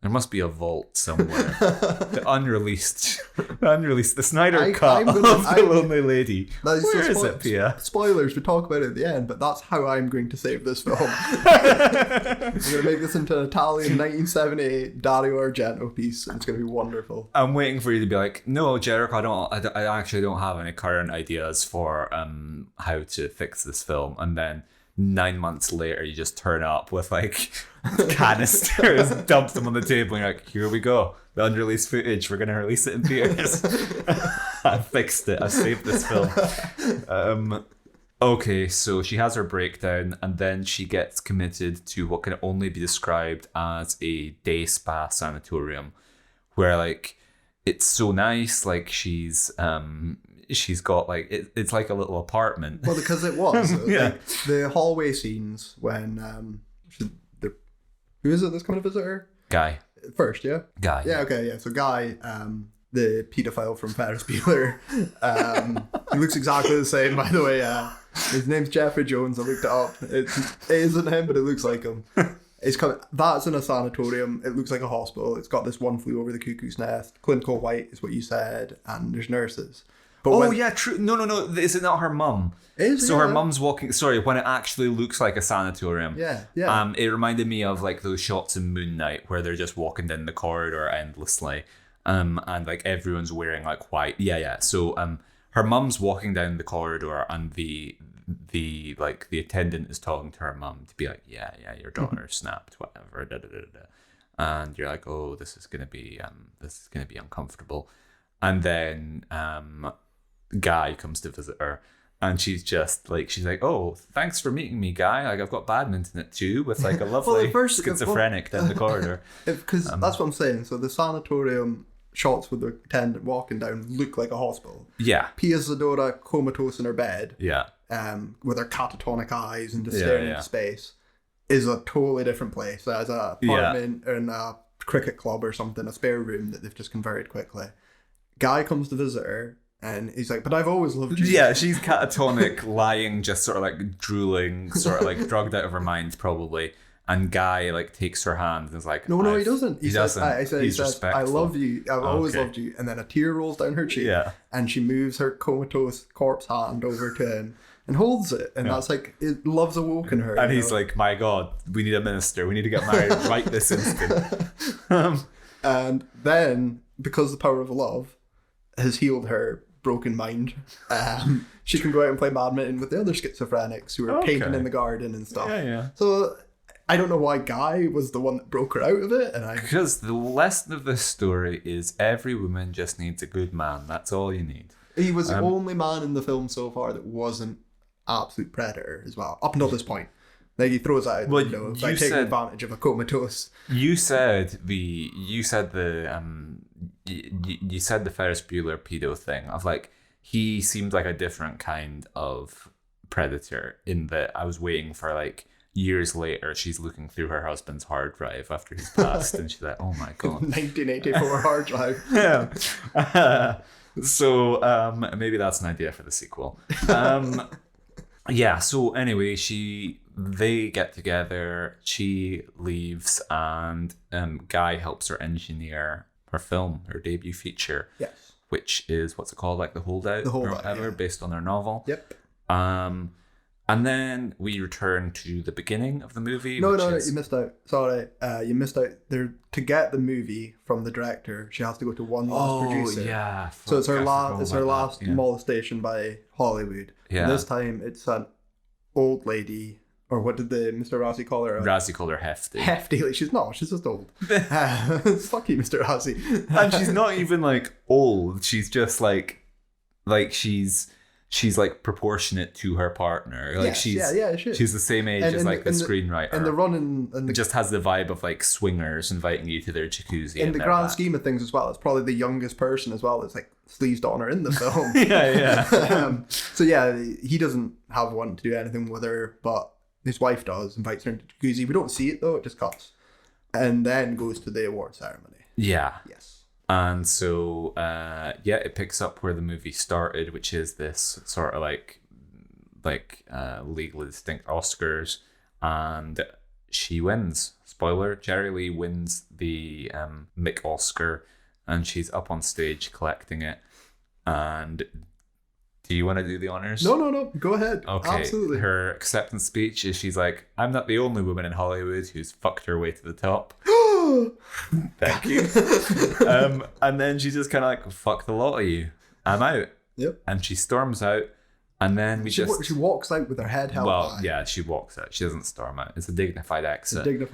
Speaker 1: there must be a vault somewhere. The unreleased, the Snyder cut of The Lonely Lady. Where is it, Pia?
Speaker 2: Spoilers, we talk about it at the end, but that's how I'm going to save this film. I'm going to make this into an Italian 1978 Dario Argento piece, and it's going to be wonderful.
Speaker 1: I'm waiting for you to be like, no, Jericho, I actually don't have any current ideas for how to fix this film. And then 9 months later, you just turn up with like canisters, dump them on the table, and you're like, here we go, the unreleased footage, we're gonna release it in theaters. I fixed it, I saved this film. Okay, so she has her breakdown, and then she gets committed to what can only be described as a day spa sanatorium, where like it's so nice, like she's got like it's like a little apartment.
Speaker 2: Well, because it was
Speaker 1: yeah.
Speaker 2: Like, the hallway scenes when who is it that's coming to visit her?
Speaker 1: Guy.
Speaker 2: First, yeah?
Speaker 1: Guy.
Speaker 2: Yeah, okay, yeah. So Guy, the paedophile from Ferris Bueller, he looks exactly the same, by the way. His name's Jeffrey Jones, I looked it up. It isn't him, but it looks like him. That's in a sanatorium. It looks like a hospital. It's got this One Flew Over the Cuckoo's Nest. Clinical white is what you said, and there's nurses. But
Speaker 1: yeah, true. No. Is it not her mum? Her mum's walking. Sorry, when it actually looks like a sanatorium.
Speaker 2: Yeah.
Speaker 1: It reminded me of like those shots in Moon Knight where they're just walking down the corridor endlessly, and like everyone's wearing like white. Yeah. So her mum's walking down the corridor, and the attendant is talking to her mum to be like, yeah, your daughter snapped, whatever. And you're like, oh, this is gonna be uncomfortable, and then Guy comes to visit her, and she's like, oh, thanks for meeting me, Guy. Like, I've got badminton at 2 with like a lovely schizophrenic down the corridor.
Speaker 2: Because that's what I'm saying. So the sanatorium shots with the attendant walking down look like a hospital.
Speaker 1: Yeah.
Speaker 2: Pia Zadora comatose in her bed.
Speaker 1: Yeah.
Speaker 2: With her catatonic eyes and just staring into space is a totally different place. There's an apartment in a cricket club or something, a spare room that they've just converted quickly. Guy comes to visit her, and he's like, but I've always loved you.
Speaker 1: Yeah, she's catatonic, lying, just sort of like drooling, sort of like drugged out of her mind, probably. And Guy like takes her hand and is like,
Speaker 2: no, he doesn't. He says,
Speaker 1: respectful.
Speaker 2: I love you. I've always loved you. And then a tear rolls down her cheek. Yeah. And she moves her comatose corpse hand over to him and holds it. And that's like, love's awoken her.
Speaker 1: And he's like, my God, we need a minister. We need to get married right this instant.
Speaker 2: And then, because the power of love has healed her broken mind, she can go out and play badminton with the other schizophrenics who are painting in the garden and stuff.
Speaker 1: Yeah.
Speaker 2: So I don't know why Guy was the one that broke her out of it.
Speaker 1: Because the lesson of this story is every woman just needs a good man. That's all you need.
Speaker 2: He was the only man in the film so far that wasn't absolute predator as well, up until this point. Like, he throws out the window by taking advantage of a comatose. You said
Speaker 1: the Ferris Bueller pedo thing of like, he seemed like a different kind of predator in that I was waiting for like years later, she's looking through her husband's hard drive after he's passed, and she's like, oh my God.
Speaker 2: 1984 hard drive.
Speaker 1: Yeah. So maybe that's an idea for the sequel. Yeah, so anyway, they get together, she leaves, and Guy helps her engineer her film, her debut feature.
Speaker 2: Yes.
Speaker 1: Which is, what's it called, like The Holdout?
Speaker 2: Or
Speaker 1: whatever, based on their novel.
Speaker 2: Yep.
Speaker 1: And then we return to the beginning of the movie.
Speaker 2: No, you missed out. Sorry, you missed out. To get the movie from the director, she has to go to one last producer.
Speaker 1: Oh, yeah.
Speaker 2: So it's her last molestation by Hollywood.
Speaker 1: Yeah.
Speaker 2: And this time it's an old lady, or what did Mr. Razzie call her?
Speaker 1: Razzie called her Hefty.
Speaker 2: Hefty, like she's just old. Fuck you, Mr. Razzie.
Speaker 1: And she's not even like old. She's just like she's she's like proportionate to her partner. Like she's the same age as like the screenwriter.
Speaker 2: And the running and
Speaker 1: just has the vibe of like swingers inviting you to their jacuzzi.
Speaker 2: In the grand scheme of things as well, it's probably the youngest person as well that's like sleazed on her in the film. So yeah, he doesn't have one to do anything with her, but his wife does, invites her into the jacuzzi. We don't see it though, it just cuts. And then goes to the award ceremony.
Speaker 1: Yeah.
Speaker 2: Yes.
Speaker 1: And so, it picks up where the movie started, which is this sort of like legally distinct Oscars, and she wins. Spoiler: Jerry Lee wins the Mick Oscar, and she's up on stage collecting it. And do you want to do the honors?
Speaker 2: No. Go ahead.
Speaker 1: Okay.
Speaker 2: Absolutely.
Speaker 1: Her acceptance speech is she's like, "I'm not the only woman in Hollywood who's fucked her way to the top." Thank you. And then she's just kind of like, "Fuck the lot of you. I'm out."
Speaker 2: Yep.
Speaker 1: And she storms out, and then
Speaker 2: she walks out with her head held high.
Speaker 1: Yeah, she walks out. She doesn't storm out. It's a dignified exit.
Speaker 2: Exit.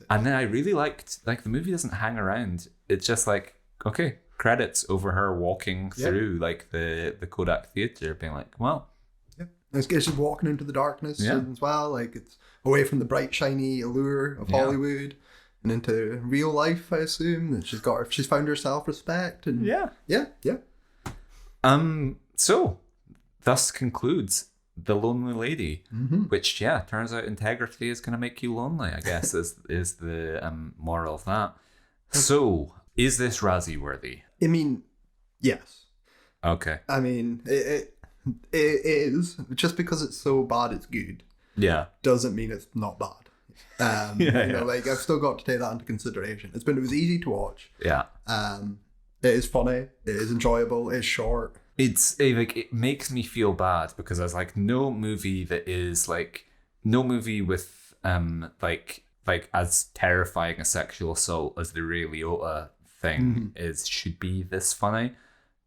Speaker 1: And then I really liked, like, the movie doesn't hang around. It's just like, okay, credits over her walking through like the Kodak Theatre, being like, well,
Speaker 2: it's just walking into the darkness as well. Like, it's away from the bright shiny allure of Hollywood and into real life, I assume. And she's found her self-respect and yeah.
Speaker 1: So thus concludes The Lonely Lady, which turns out integrity is going to make you lonely, I guess, is the moral of that. So is this Razzie worthy?
Speaker 2: I mean, yes.
Speaker 1: Okay.
Speaker 2: I mean, it is. Just because it's so bad it's good. Yeah. Doesn't mean it's not bad. Like, I've still got to take that into consideration. It was easy to watch. Yeah. It is funny. It is enjoyable. It's short.
Speaker 1: It makes me feel bad because there's like no movie with like as terrifying a sexual assault as the Ray Liotta thing should be this funny,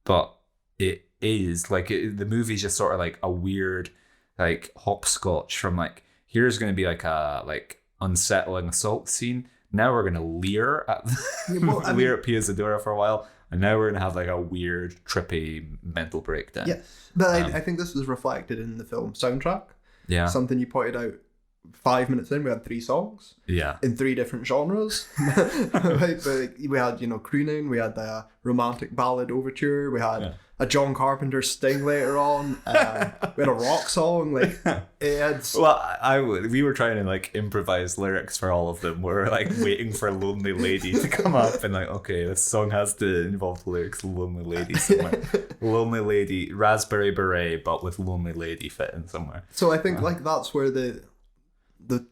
Speaker 1: but it is like the movie's just sort of like a weird like hopscotch from like, here's going to be like a like unsettling assault scene. Now we're going to leer at at Pia Zadora for a while. And now we're going to have like a weird, trippy mental breakdown.
Speaker 2: Yes. But I think this was reflected in the film soundtrack. Yeah. Something you pointed out 5 minutes in, we had 3 songs. Yeah. In 3 different genres. We had, crooning, we had the romantic ballad overture, we had a John Carpenter sting later on, we had a rock song. Like, it had...
Speaker 1: we were trying to like improvise lyrics for all of them. We were like waiting for Lonely Lady to come up and like, okay, this song has to involve the lyrics Lonely Lady somewhere. Lonely Lady, Raspberry Beret, but with Lonely Lady fitting somewhere.
Speaker 2: So I think like that's where the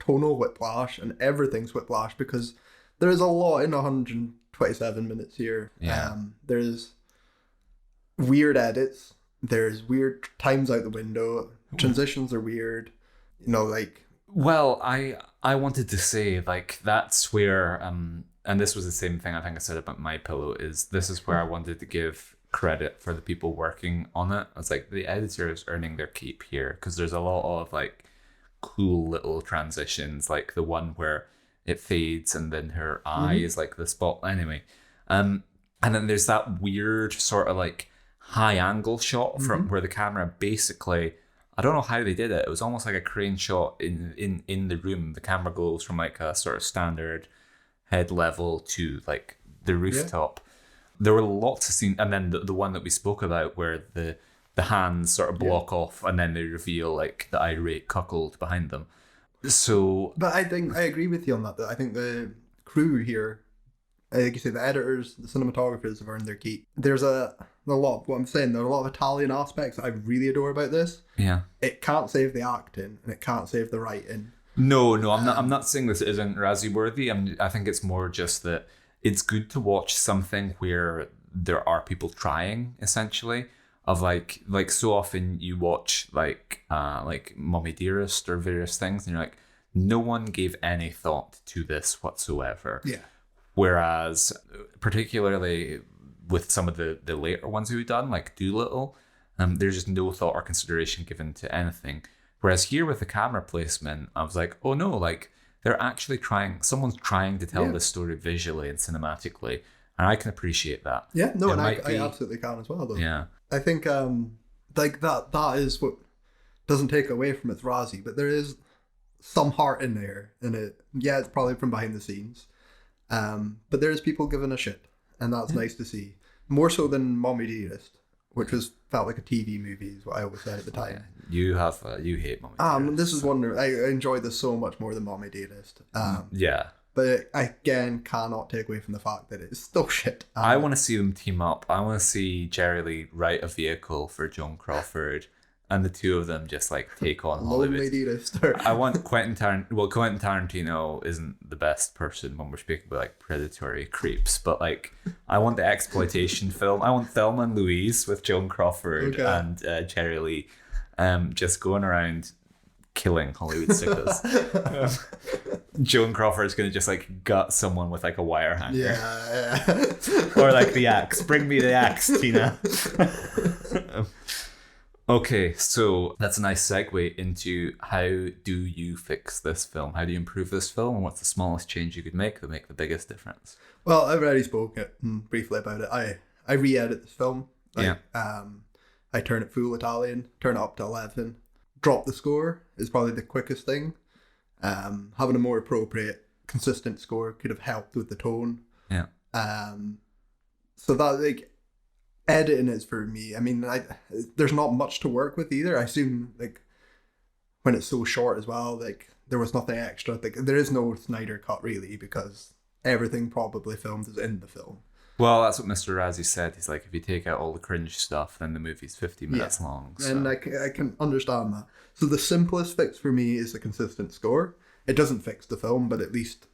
Speaker 2: tonal whiplash and everything's whiplash, because there is a lot in 127 minutes here. Yeah. There's weird edits. There's weird times out the window. Transitions are weird. Like...
Speaker 1: Well, I wanted to say, like, that's where, and this was the same thing I think I said about My Pillow, this is where I wanted to give credit for the people working on it. I was like, the editor is earning their keep here, because there's a lot of, like, cool little transitions, like the one where it fades and then her eye is like the spot. Anyway, and then there's that weird sort of like high angle shot from where the camera basically, I don't know how they did it. It was almost like a crane shot in the room. The camera goes from like a sort of standard head level to like the rooftop. There were lots of scenes, and then the one that we spoke about where the hands sort of block off and then they reveal like the irate cuckold behind them. So,
Speaker 2: but I think I agree with you on that though. I think the crew here, like you say, the editors, the cinematographers have earned their keep. There's a lot, what I'm saying, there are a lot of Italian aspects that I really adore about this. Yeah. It can't save the acting and it can't save the writing.
Speaker 1: No, I'm not saying this isn't Razzie worthy. I think it's more just that it's good to watch something where there are people trying, essentially. Of like so often you watch like Mommy Dearest or various things and you're like, no one gave any thought to this whatsoever. Yeah. Whereas particularly with some of the later ones we've done, like Doolittle, there's just no thought or consideration given to anything. Whereas here with the camera placement, I was like, oh no, like they're actually trying, someone's trying to tell this story visually and cinematically. And I can appreciate that.
Speaker 2: Yeah, no, and I absolutely can as well though. Yeah. I think like that is what doesn't take away from its Razzie, but there is some heart in there in it. Yeah, it's probably from behind the scenes. But there's people giving a shit, and that's nice to see. More so than Mommy Dearest, which felt like a TV movie, is what I always said at the time.
Speaker 1: You hate Mommy Dearest.
Speaker 2: This is one. I enjoy this so much more than Mommy Dearest.
Speaker 1: Yeah.
Speaker 2: But I, again, cannot take away from the fact that it's still shit.
Speaker 1: I want to see them team up. I want to see Jerry Lee write a vehicle for Joan Crawford, and the two of them just like take on Hollywood. I want Quentin Tarantino isn't the best person when we're speaking about like predatory creeps, but like I want the exploitation film. I want Thelma and Louise with Joan Crawford and Jerry Lee, just going around killing Hollywood sickos. Joan Crawford's gonna just like gut someone with like a wire hanger.
Speaker 2: Yeah.
Speaker 1: Or like the axe. Bring me the axe, Tina. Okay, so that's a nice segue into how do you fix this film? How do you improve this film? And what's the smallest change you could make that make the biggest difference?
Speaker 2: Well, I've already spoken briefly about it. I re-edit this film. I turn it full Italian, turn it up to 11. Drop the score is probably the quickest thing. Having a more appropriate, consistent score could have helped with the tone.
Speaker 1: Yeah.
Speaker 2: So that, like, editing is for me. I mean, there's not much to work with either. I assume, like, when it's so short as well, like, there was nothing extra. Like, there is no Snyder cut, really, because everything probably filmed is in the film.
Speaker 1: Well, that's what Mr. Razzie said. He's like, if you take out all the cringe stuff, then the movie's 50 minutes long. So.
Speaker 2: And I can understand that. So the simplest fix for me is a consistent score. It doesn't fix the film, but at least...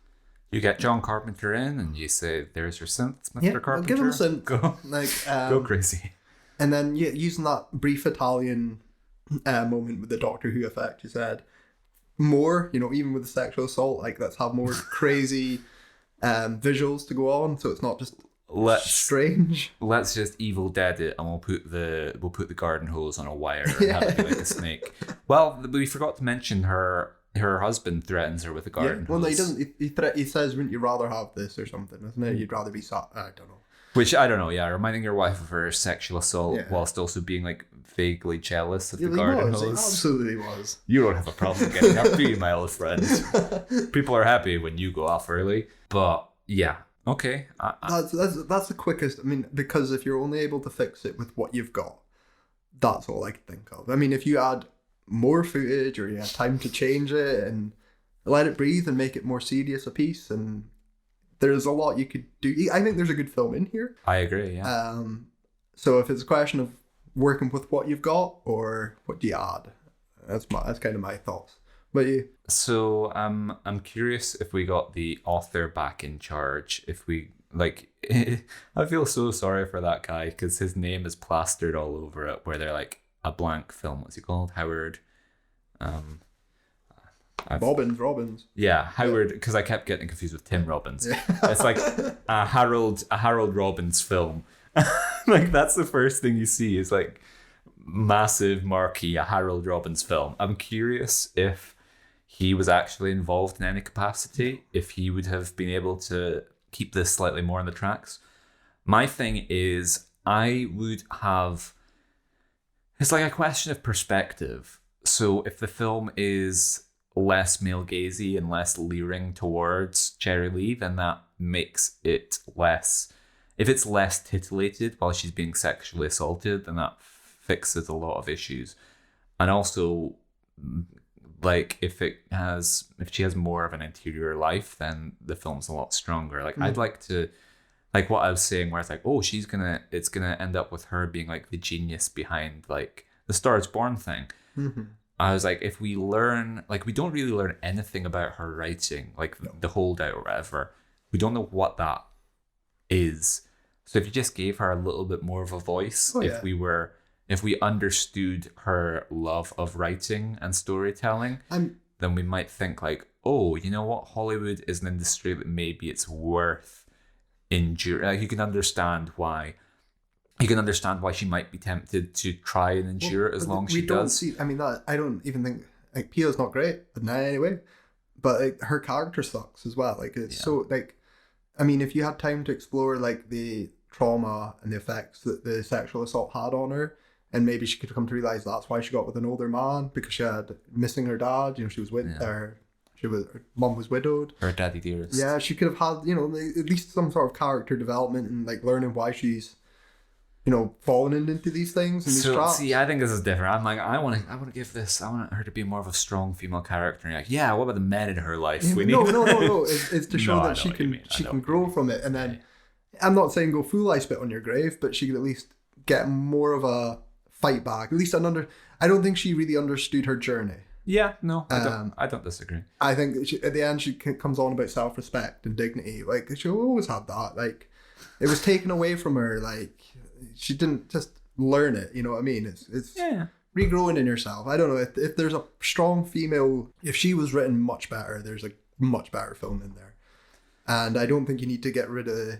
Speaker 1: You get John Carpenter in and you say, there's your synth, Mr. Carpenter.
Speaker 2: Give him a synth.
Speaker 1: Go.
Speaker 2: Like,
Speaker 1: go crazy.
Speaker 2: And then using that brief Italian moment with the Doctor Who effect, you said, more, even with the sexual assault, like, let's have more crazy visuals to go on, so it's not just... strange.
Speaker 1: Let's just Evil Dead it, and we'll put the garden hose on a wire and have it be like a snake. Well, we forgot to mention her husband threatens her with a garden hose.
Speaker 2: Well, no, he doesn't. He says, "Wouldn't you rather have this or something?" Isn't it? You'd rather be I don't know.
Speaker 1: Which I don't know. Yeah, reminding your wife of her sexual assault whilst also being like vaguely jealous of the garden hose.
Speaker 2: It absolutely was.
Speaker 1: You don't have a problem getting up, do you, my old friend? People are happy when you go off early, but yeah. Okay.
Speaker 2: That's the quickest. I mean, because if you're only able to fix it with what you've got, that's all I can think of. I mean, if you add more footage or you have time to change it and let it breathe and make it more serious a piece, and there's a lot you could do. I think there's a good film in here.
Speaker 1: I agree, yeah.
Speaker 2: So if it's a question of working with what you've got or what do you add, that's kind of my thoughts. But you?
Speaker 1: So I'm curious if we got the author back in charge. If we like, I feel so sorry for that guy because his name is plastered all over it. Where they're like a blank film. What's he called? Howard.
Speaker 2: Robbins.
Speaker 1: Yeah, Howard. Because I kept getting confused with Tim Robbins. Yeah. It's like a Harold Robbins film. Like that's the first thing you see is like massive marquee, a Harold Robbins film. I'm curious if he was actually involved in any capacity, if he would have been able to keep this slightly more on the tracks. My thing is, I would have... It's like a question of perspective. So if the film is less male-gazy and less leering towards Jerry Lee, then that makes it less... If it's less titillated while she's being sexually assaulted, then that fixes a lot of issues. And also... like if she has more of an interior life, then the film's a lot stronger. Like I'd like to, like what I was saying, where it's like, oh, it's gonna end up with her being like the genius behind like the Star is Born thing. Mm-hmm. I was like, if we learn, like we don't really learn anything about her writing, like the holdout or whatever. We don't know what that is. So if you just gave her a little bit more of a voice, if we understood her love of writing and storytelling, then we might think like, oh, you know what? Hollywood is an industry that maybe it's worth enduring. Like you can understand why she might be tempted to try and endure it as long as she does.
Speaker 2: I don't even think like Pia's not great in any way, but like, her character sucks as well. Like it's so like, I mean, if you had time to explore like the trauma and the effects that the sexual assault had on her, and maybe she could come to realize that's why she got with an older man, because she had missing her dad. She was with her mum was widowed.
Speaker 1: Her daddy dearest.
Speaker 2: Yeah, she could have had at least some sort of character development and like learning why she's falling into these things and these traps.
Speaker 1: See, I think this is different. I'm like, I want her to be more of a strong female character. And you're like, yeah, what about the men in her life?
Speaker 2: No. It's to show that she can grow from it. And then, I'm not saying go full I spit on your grave, but she could at least get more of a fight back. At least I don't think she really understood her journey.
Speaker 1: Yeah, no, I don't disagree.
Speaker 2: I think at the end she comes on about self-respect and dignity. Like, she always had that. Like, it was taken away from her. Like, she didn't just learn it. You know what I mean? It's regrowing in yourself. I don't know if there's a strong female. If she was written much better, there's a much better film in there. And I don't think you need to get rid of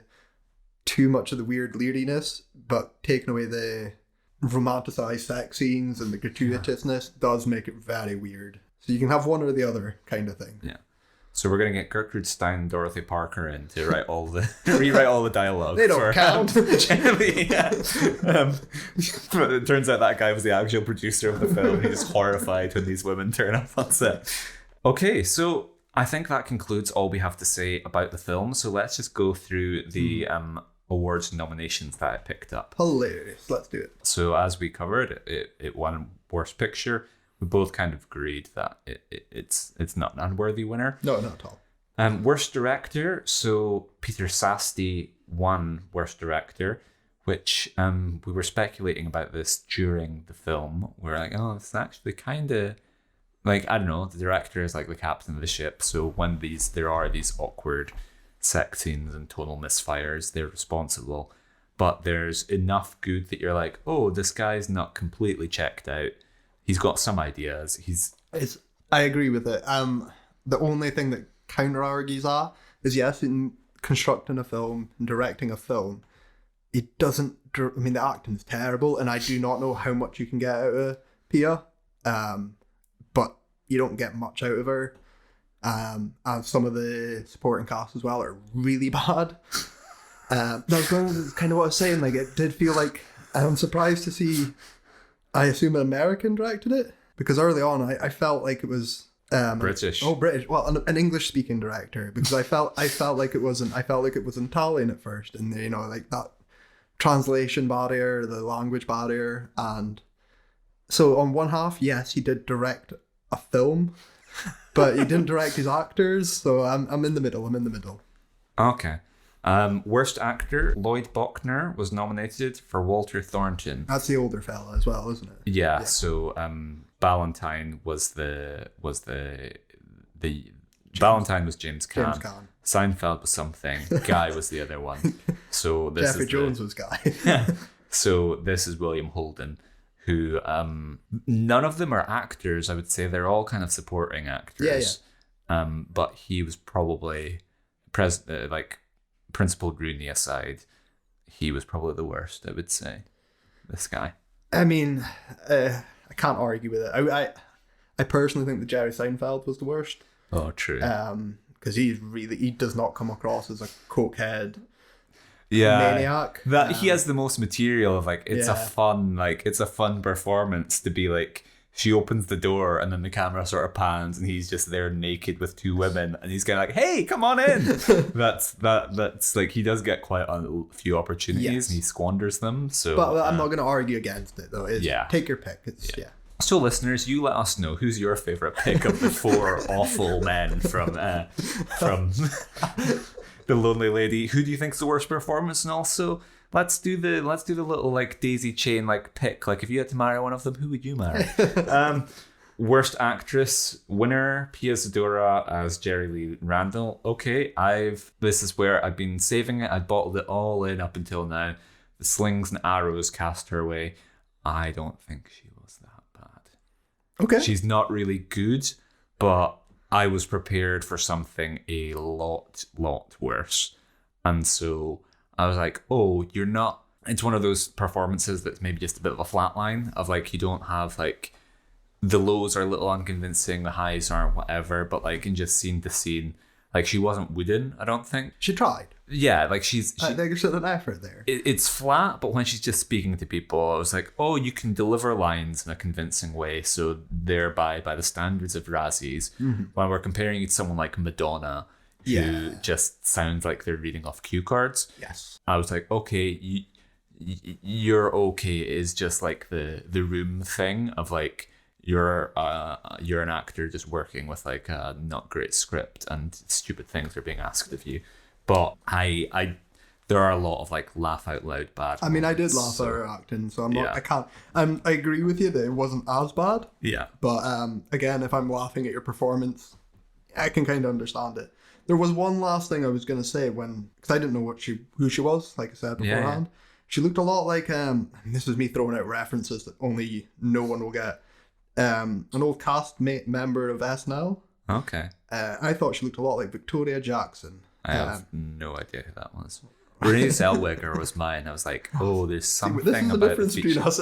Speaker 2: too much of the weird leeriness, but taking away the romanticized sex scenes and the gratuitousness does make it very weird. So you can have one or the other kind of thing.
Speaker 1: Yeah. So we're gonna get Gertrude Stein and Dorothy Parker in to rewrite all the dialogue.
Speaker 2: They don't count.
Speaker 1: Generally, yeah. But it turns out that guy was the actual producer of the film. He's horrified when these women turn up on set. Okay, so I think that concludes all we have to say about the film. So let's just go through the awards nominations that I picked up.
Speaker 2: Hilarious. Let's do it.
Speaker 1: So as we covered, it won Worst Picture. We both kind of agreed that it's not an unworthy winner.
Speaker 2: No, not at all.
Speaker 1: Worst Director. So Peter Sasti won Worst Director, which we were speculating about this during the film. We were like, oh, it's actually kind of like, I don't know, the director is like the captain of the ship. So when there are these awkward sex scenes and tonal misfires, they're responsible. But there's enough good that you're like, oh, this guy's not completely checked out. He's got some ideas.
Speaker 2: I agree with it. The only thing that counter argues that is, yes, in constructing a film and directing a film, it doesn't. I mean, the acting's terrible, and I do not know how much you can get out of Pia. But you don't get much out of her. And some of the supporting cast as well are really bad. That's kind of what I was saying. Like, it did feel like, I'm surprised to see, I assume an American directed it, because early on I felt like it was
Speaker 1: British.
Speaker 2: Oh, British. Well, an English speaking director, because I felt like it was in Italian at first, and like that translation barrier, the language barrier, and so on one half, yes, he did direct a film, but he didn't direct his actors. So I'm in the middle. Okay.
Speaker 1: Worst actor, Lloyd Bochner was nominated for Walter Thornton.
Speaker 2: That's the older fella as well, isn't it?
Speaker 1: Yeah. So Ballantyne was Ballantyne was James Caan.
Speaker 2: James Caan.
Speaker 1: Seinfeld was something. Guy was the other one. So this
Speaker 2: Jeffrey
Speaker 1: is
Speaker 2: Jones was Guy.
Speaker 1: So this is William Holden, who none of them are actors. I would say they're all kind of supporting actors. Yeah. But he was probably Principal Rooney aside, he was probably the worst, I would say. This guy.
Speaker 2: I mean, I can't argue with it. I personally think that Jerry Seinfeld was the worst.
Speaker 1: Oh, true.
Speaker 2: Because he does not come across as a cokehead maniac.
Speaker 1: He has the most material of it's a fun performance to be like, she opens the door and then the camera sort of pans and he's just there naked with two women and he's kind of like, hey, come on in. that's like, he does get quite a few opportunities and he squanders them. So,
Speaker 2: but I'm not going to argue against it though. Take your pick.
Speaker 1: So listeners, you let us know who's your favorite pick of the four awful men from The Lonely Lady. Who do you think's the worst performance? And also, let's do the little like daisy chain pick. Like, if you had to marry one of them, who would you marry? Worst actress winner, Pia Zadora as Jerry Lee Randall. Okay, this is where I've been saving it. I bottled it all in up until now. The slings and arrows cast her way. I don't think she was that bad.
Speaker 2: Okay,
Speaker 1: she's not really good, but I was prepared for something a lot worse, and so I was like, oh, you're not. It's one of those performances that's maybe just a bit of a flat line of you don't have the lows are a little unconvincing, the highs aren't whatever, but in just scene to scene, Like, she wasn't wooden, I don't think.
Speaker 2: She tried.
Speaker 1: Yeah, like
Speaker 2: I think there's an effort there.
Speaker 1: It's flat, but when she's just speaking to people, I was like, oh, you can deliver lines in a convincing way, so thereby, by the standards of Razzies, when we're comparing you to someone like Madonna, who just sounds like they're reading off cue cards.
Speaker 2: Yes.
Speaker 1: I was like, okay, you're okay. It is just like the Room thing of like, you're an actor just working with like a not great script and stupid things are being asked of you. But there are a lot of like laugh out loud bad.
Speaker 2: I mean, I did laugh at her acting, so I'm not. I can't. I agree with you that it wasn't as bad.
Speaker 1: Yeah.
Speaker 2: But again, if I'm laughing at your performance, I can kind of understand it. There was one last thing I was going to say because I didn't know who she was. Like I said beforehand, she looked a lot like this is me throwing out references that only no one will get. An old cast member of SNL.
Speaker 1: Okay.
Speaker 2: I thought she looked a lot like Victoria Jackson.
Speaker 1: I have no idea who that was. Renee Zellweger was mine. I was like, oh, there's something
Speaker 2: this is
Speaker 1: about
Speaker 2: the difference between us.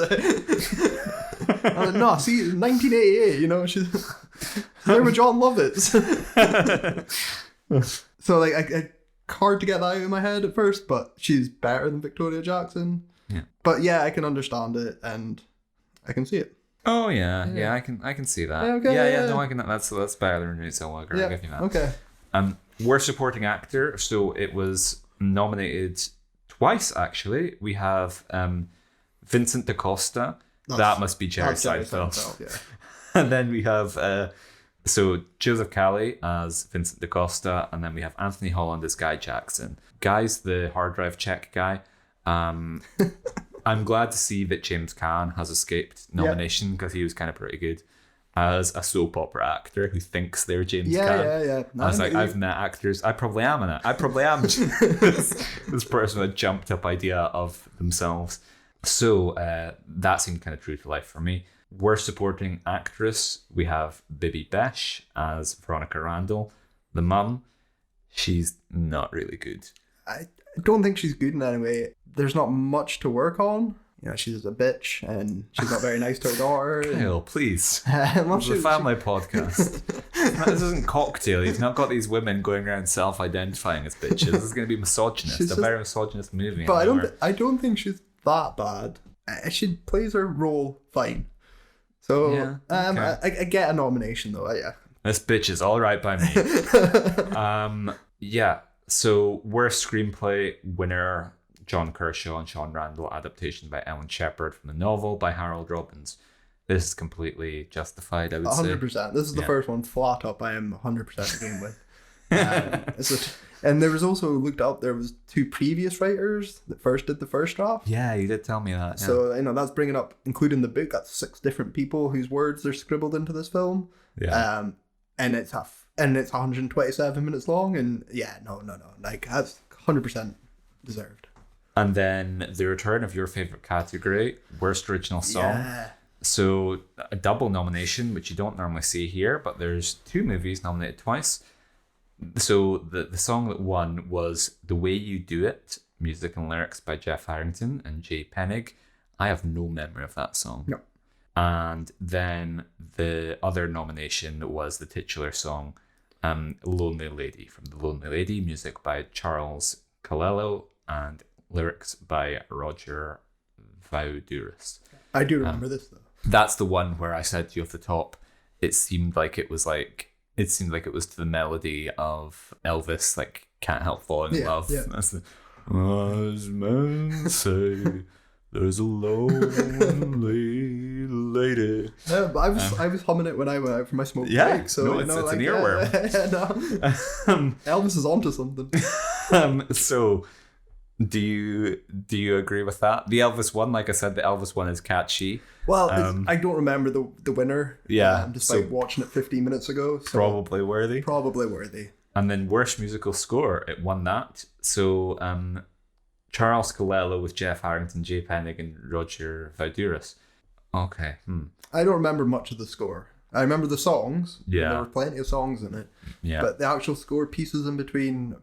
Speaker 2: No, see, 1988, you know, she's there with John Lovitz. So, like, hard to get that out of my head at first, but she's better than Victoria Jackson.
Speaker 1: Yeah.
Speaker 2: But yeah, I can understand it, and I can see it.
Speaker 1: Oh yeah, I can see that.
Speaker 2: Okay,
Speaker 1: yeah. No, I can. That's better than Renee Zellweger. I'll give you that.
Speaker 2: Okay.
Speaker 1: Worst supporting actor. So it was nominated twice actually. We have Vincent D'Costa. That must be Jerry Seinfeld.
Speaker 2: Yeah.
Speaker 1: And then we have so Joseph Cali as Vincent D'Costa, and then we have Anthony Holland as Guy Jackson. Guy's the hard drive check guy. I'm glad to see that James Caan has escaped nomination because he was kind of pretty good as a soap opera actor who thinks they're James Caan.
Speaker 2: Yeah.
Speaker 1: I was like, I've met actors. I probably am this person with a jumped up idea of themselves. So that seemed kind of true to life for me. Worst supporting actress, we have Bibi Besh as Veronica Randall. The mum, she's not really good.
Speaker 2: I don't think she's good in any way. There's not much to work on. You know, she's a bitch and she's not very nice to her daughter.
Speaker 1: Kyle, please. It's a family podcast. This isn't Cocktail. You've not got these women going around self-identifying as bitches. This is going to be misogynist. It's a very misogynist movie.
Speaker 2: But I don't think she's that bad. She plays her role fine. So
Speaker 1: yeah, okay.
Speaker 2: I get a nomination though. Yeah.
Speaker 1: This bitch is all right by me. Yeah. So worst screenplay winner, John Kershaw and Sean Randall, adaptation by Ellen Shepard from the novel by Harold Robbins. This is completely justified, I would
Speaker 2: 100%.
Speaker 1: say.
Speaker 2: This is the first one flat up I am 100% agreeing with. And there was also looked up, there was 2 previous writers that first did the first draft.
Speaker 1: Yeah, you did tell me that. Yeah.
Speaker 2: So, you know, that's bringing up, including the book, that's 6 different people whose words are scribbled into this film.
Speaker 1: Yeah.
Speaker 2: And it's 127 minutes long, and no. Like, that's 100% deserved.
Speaker 1: And then the return of your favorite category, worst original song.
Speaker 2: Yeah.
Speaker 1: So a double nomination, which you don't normally see here, but there's 2 movies nominated twice. So the song that won was The Way You Do It, music and lyrics by Jeff Harrington and Jay Penning. I have no memory of that song.
Speaker 2: No.
Speaker 1: And then the other nomination was the titular song, Lonely Lady, from The Lonely Lady, music by Charles Calello and lyrics by Roger Vaudouris.
Speaker 2: I do remember this though.
Speaker 1: That's the one where I said to you off the top, it seemed like it was to the melody of Elvis, like Can't Help Falling in Love.
Speaker 2: Yeah.
Speaker 1: That's the, as men say, there's a lonely lady.
Speaker 2: Yeah, but I was humming it when I went out for my smoke break. So
Speaker 1: no, it's an earworm.
Speaker 2: Elvis is onto something.
Speaker 1: So do you agree with that? The Elvis one, like I said, the Elvis one is catchy.
Speaker 2: Well, I don't remember the winner.
Speaker 1: Yeah,
Speaker 2: despite watching it 15 minutes ago. So
Speaker 1: probably worthy. And then worst musical score, it won that. So Charles Calello with Jeff Harrington, Jay Penning, and Roger Vaudouris. Okay.
Speaker 2: I don't remember much of the score. I remember the songs.
Speaker 1: Yeah.
Speaker 2: There were plenty of songs in it.
Speaker 1: Yeah.
Speaker 2: But the actual score pieces in between,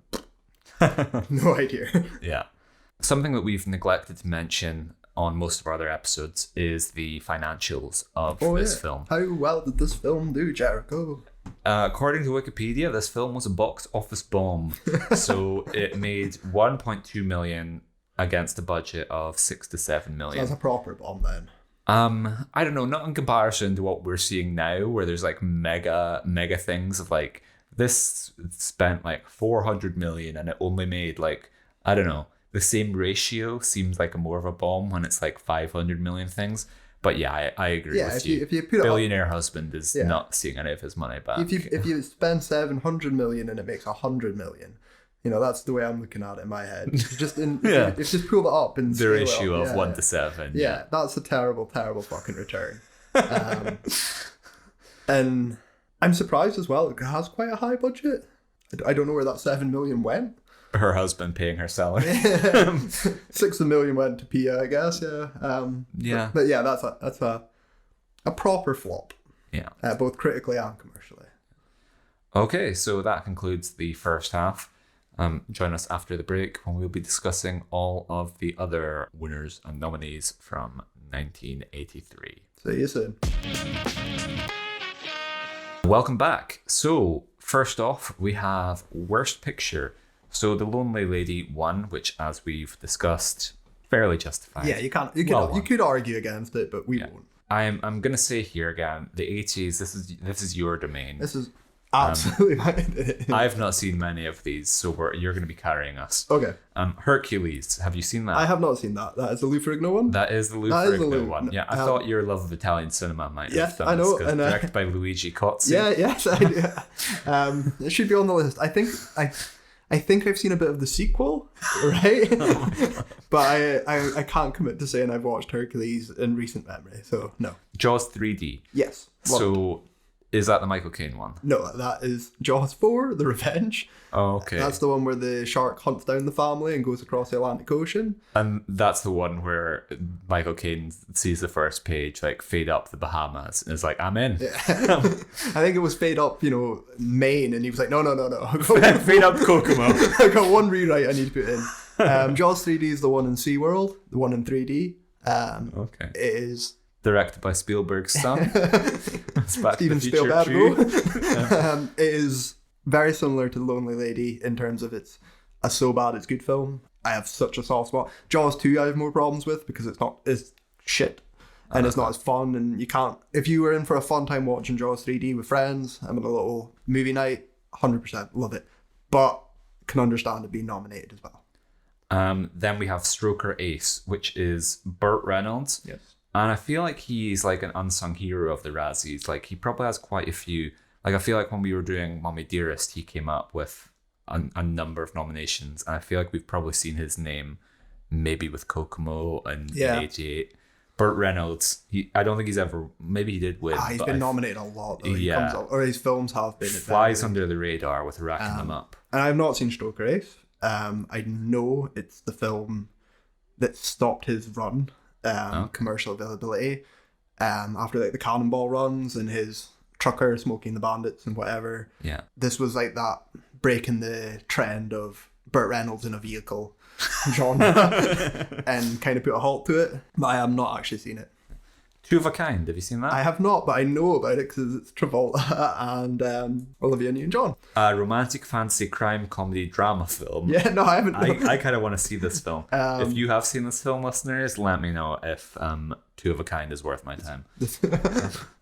Speaker 2: no idea.
Speaker 1: Yeah. Something that we've neglected to mention on most of our other episodes is the financials of this film.
Speaker 2: How well did this film do, Jericho?
Speaker 1: According to Wikipedia, this film was a box office bomb. So it made 1.2 million against a budget of 6 to 7 million.
Speaker 2: So that's a proper bomb then.
Speaker 1: I don't know, not in comparison to what we're seeing now, where there's like mega things of like, this spent like 400 million and it only made like, I don't know, the same ratio seems like a more of a bomb when it's like 500 million things. But yeah, I agree with you.
Speaker 2: If you put
Speaker 1: Billionaire husband is not seeing any of his money back.
Speaker 2: If you spend 700 million and it makes 100 million, that's the way I'm looking at it in my head. If you just pull it up and
Speaker 1: the ratio of 1 to 7.
Speaker 2: Yeah, that's a terrible fucking return. And I'm surprised as well. It has quite a high budget. I don't know where that 7 million went.
Speaker 1: Her husband paying her salary.
Speaker 2: 6 million went to Pia, I guess. Yeah. But yeah, that's a proper flop.
Speaker 1: Yeah.
Speaker 2: Both critically and commercially.
Speaker 1: Okay, so that concludes the first half. Join us after the break when we'll be discussing all of the other winners and nominees from 1983.
Speaker 2: See you soon.
Speaker 1: Welcome back. So first off, we have Worst Picture. So The Lonely Lady won, which, as we've discussed, fairly justified.
Speaker 2: Yeah, you could argue against it, but we won't.
Speaker 1: I'm gonna say here again, the 80s. This is your domain.
Speaker 2: This is absolutely mine.
Speaker 1: I've not seen many of these, so you're gonna be carrying us.
Speaker 2: Okay.
Speaker 1: Hercules. Have you seen that?
Speaker 2: I have not seen that. That is the Lou Ferrigno one.
Speaker 1: That is the Lou Ferrigno one. Yeah, I thought your love of Italian cinema might have done
Speaker 2: I know.
Speaker 1: this, directed by Luigi Cozzi.
Speaker 2: Yes, I do. It should be on the list. I think I've seen a bit of the sequel, right? But I can't commit to saying I've watched Hercules in recent memory, so no.
Speaker 1: Jaws 3D.
Speaker 2: Yes.
Speaker 1: So is that the Michael Caine one?
Speaker 2: No, that is Jaws 4, The Revenge.
Speaker 1: Oh, okay.
Speaker 2: That's the one where the shark hunts down the family and goes across the Atlantic Ocean.
Speaker 1: And that's the one where Michael Caine sees the first page, like, fade up the Bahamas, and is like, I'm in.
Speaker 2: Yeah. I think it was fade up, Maine, and he was like, no.
Speaker 1: Fade up Kokomo.
Speaker 2: I got one rewrite I need to put in. Jaws 3D is the one in SeaWorld, the one in 3D.
Speaker 1: Okay.
Speaker 2: It is...
Speaker 1: Directed by Spielberg's son.
Speaker 2: Steven Spielberg. It is very similar to The Lonely Lady in terms of it's a so bad it's good film. I have such a soft spot. Jaws 2 I have more problems with because it's shit and it's not as fun, and you can't, if you were in for a fun time watching Jaws 3D with friends, having a little movie night, 100% love it, but can understand it being nominated as well.
Speaker 1: Then we have Stroker Ace, which is Burt Reynolds.
Speaker 2: Yes.
Speaker 1: And I feel like he's like an unsung hero of the Razzies. Like, he probably has quite a few. Like, I feel like when we were doing Mommy Dearest, he came up with a number of nominations. And I feel like we've probably seen his name maybe with Kokomo and in 88. Burt Reynolds, I don't think he's ever, maybe he did win.
Speaker 2: He's been nominated a lot, though.
Speaker 1: Yeah.
Speaker 2: Or his films have been.
Speaker 1: Flies under the radar with racking them up.
Speaker 2: And I've not seen Stroker Ace. I know it's the film that stopped his run. Commercial availability after like the Cannonball runs and his trucker smoking the bandits and whatever.
Speaker 1: Yeah,
Speaker 2: this was like that breaking the trend of Burt Reynolds in a vehicle genre and kind of put a halt to it, but I have not actually seen it.
Speaker 1: Two of a Kind, have you seen that?
Speaker 2: I have not, but I know about it because it's Travolta and Olivia Newton-John.
Speaker 1: A romantic fantasy crime comedy drama film.
Speaker 2: Yeah, no, I haven't.
Speaker 1: I kind of want to see this film. If you have seen this film, listeners, let me know if Two of a Kind is worth my time.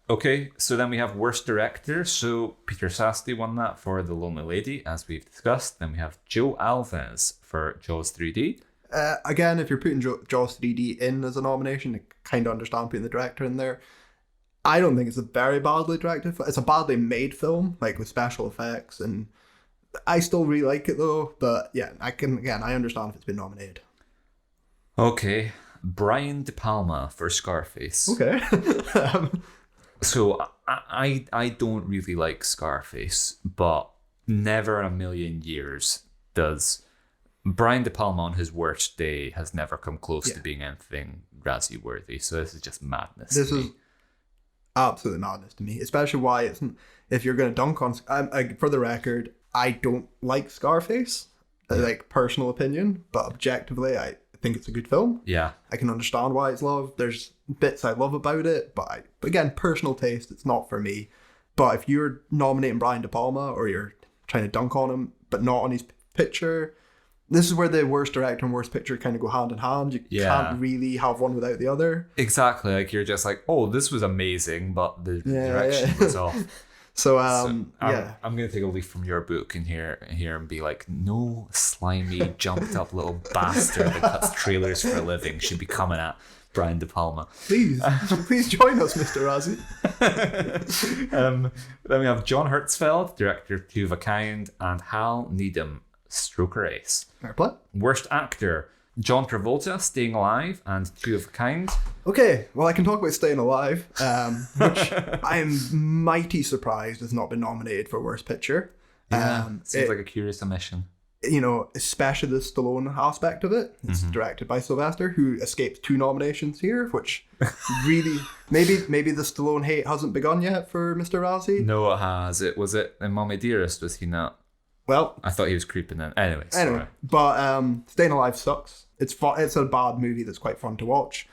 Speaker 1: Okay, so then we have Worst Director. So Peter Sasti won that for The Lonely Lady, as we've discussed. Then we have Joe Alves for Jaws 3D.
Speaker 2: Again, if you're putting Jaws 3D in as a nomination, I kind of understand putting the director in there. I don't think it's a very badly directed film. It's a badly made film, like with special effects, and I still really like it though. But yeah, I understand if it's been nominated.
Speaker 1: Okay, Brian De Palma for Scarface.
Speaker 2: Okay.
Speaker 1: So I don't really like Scarface, but never in a million years does Brian De Palma on his worst day has never come close to being anything Razzie worthy. So this is just madness.
Speaker 2: This is absolute madness to me, especially why it's, if you're going to dunk on, for the record, I don't like Scarface, like personal opinion, but objectively, I think it's a good film.
Speaker 1: Yeah.
Speaker 2: I can understand why it's loved. There's bits I love about it, but again, personal taste, it's not for me. But if you're nominating Brian De Palma or you're trying to dunk on him, but not on his picture, this is where the worst director and worst picture kind of go hand in hand. You can't really have one without the other.
Speaker 1: Exactly. Like, you're just like, oh, this was amazing, but the direction was off.
Speaker 2: So,
Speaker 1: I'm going to take a leaf from your book in here and be like, no slimy, jumped up little bastard that cuts trailers for a living should be coming at Brian De Palma.
Speaker 2: Please join us, Mr. Razzie.
Speaker 1: Then we have John Hertzfeld, director of Two of a Kind, and Hal Needham, stroker ace.
Speaker 2: Fair play.
Speaker 1: Worst actor, John Travolta, Staying Alive, and Two of a Kind.
Speaker 2: Okay, well, I can talk about Staying Alive, which I am mighty surprised has not been nominated for Worst Picture.
Speaker 1: Seems like a curious omission.
Speaker 2: You know, especially the Stallone aspect of it. It's directed by Sylvester, who escaped 2 nominations here, which really maybe the Stallone hate hasn't begun yet for Mr. Razzie.
Speaker 1: No, it has. Was it in Mommy Dearest? Was he not?
Speaker 2: Well,
Speaker 1: I thought he was creeping in. Anyway,
Speaker 2: but Staying Alive sucks. It's fun. It's a bad movie that's quite fun to watch,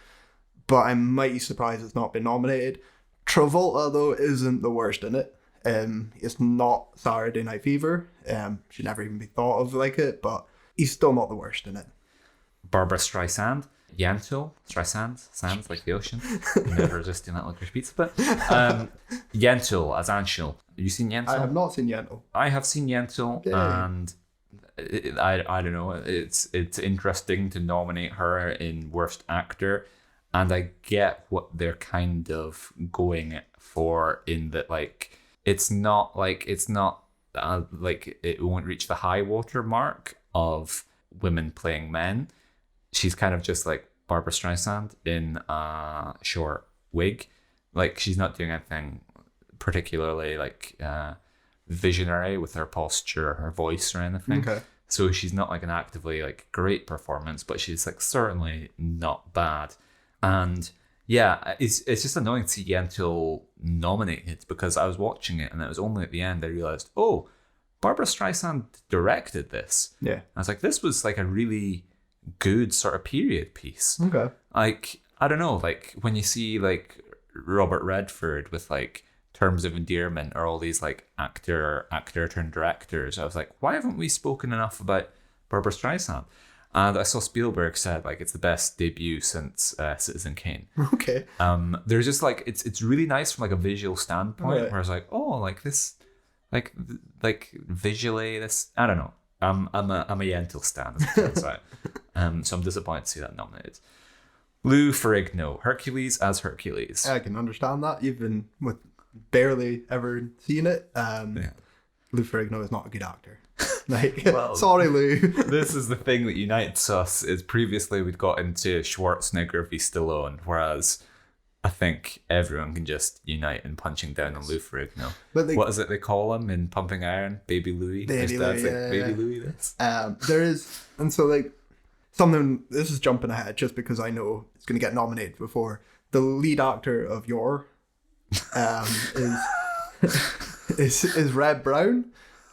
Speaker 2: but I'm mighty surprised it's not been nominated. Travolta, though, isn't the worst in it. It's not Saturday Night Fever. Should never even be thought of like it, but he's still not the worst in it.
Speaker 1: Barbara Streisand, Yentl, Streisand, sands like the ocean. Never resisting that licorice pizza. But Yentl as Anshul. Have you seen Yentl?
Speaker 2: I have not seen Yentl.
Speaker 1: I have seen Yentl, and I don't know. It's interesting to nominate her in worst actor, and I get what they're kind of going for in that, like, it's not like it won't reach the high water mark of women playing men. She's kind of just like Barbara Streisand in a short wig. Like, she's not doing anything particularly like visionary with her posture, her voice, or anything. Okay. So she's not like an actively like great performance, but she's like certainly not bad. And yeah, it's just annoying to see Yentl nominated, because I was watching it and it was only at the end I realized, oh, Barbara Streisand directed this. Yeah. I was like, this was like a really good sort of period piece. Okay. Like, I don't know, like when you see like Robert Redford with like Terms of Endearment or all these like actor turned directors, I was like, why haven't we spoken enough about Barbara Streisand? And I saw Spielberg said like it's the best debut since Citizen Kane. Okay. There's just like it's really nice from like a visual standpoint, right, where I was like, oh, like this, like visually this, I don't know. I'm a Yentl stan, as it turns out. So I'm disappointed to see that nominated. Lou Ferrigno, Hercules as Hercules.
Speaker 2: I can understand that. You've been with barely ever seen it. Lou Ferrigno is not a good actor. Like, well, sorry, Lou.
Speaker 1: This is the thing that unites us. Is previously we'd got into Schwarzenegger v Stallone, whereas I think everyone can just unite in punching down on Lou Ferrigno. But what is it they call him in Pumping Iron? Baby Louie. Baby Louie. This.
Speaker 2: There is, and so like something. This is jumping ahead just because I know it's going to get nominated before. The lead actor of Your is Red Brown,